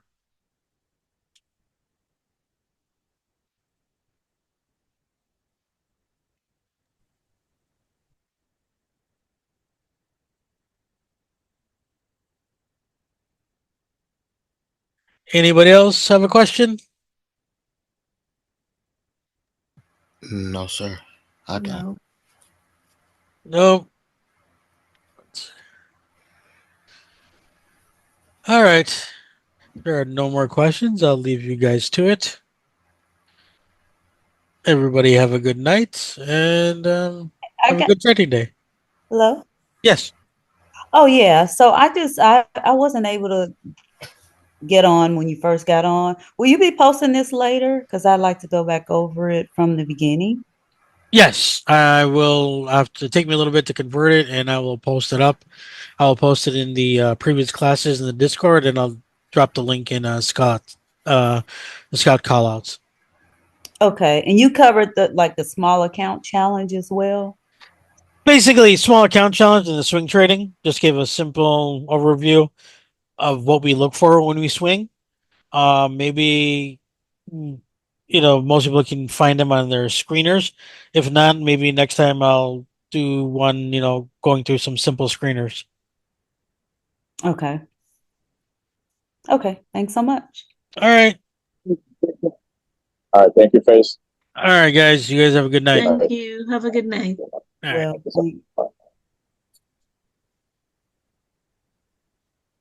Anybody else have a question? No, sir. I don't. No. All right. There are no more questions. I'll leave you guys to it. Everybody have a good night and I have a got good trading day. hello. Yes. Oh yeah. So I wasn't able to get on when you first got on. Will you be posting this later? Because I'd like to go back over it from the beginning. Yes. I will have to take me a little bit to convert it and I will post it up. I'll post it in the previous classes in the Discord and I'll drop the link in the Scott callouts. Okay. And you covered the small account challenge as well. Basically, small account challenge and the swing trading. Just give a simple overview of what we look for when we swing. Maybe most people can find them on their screeners. If not, maybe next time I'll do one. Going through some simple screeners. Okay. Okay. Thanks so much. All right, All right, thank you, Face. all right, guys. You guys have a good night. Thank you. Have a good night. All right. Well,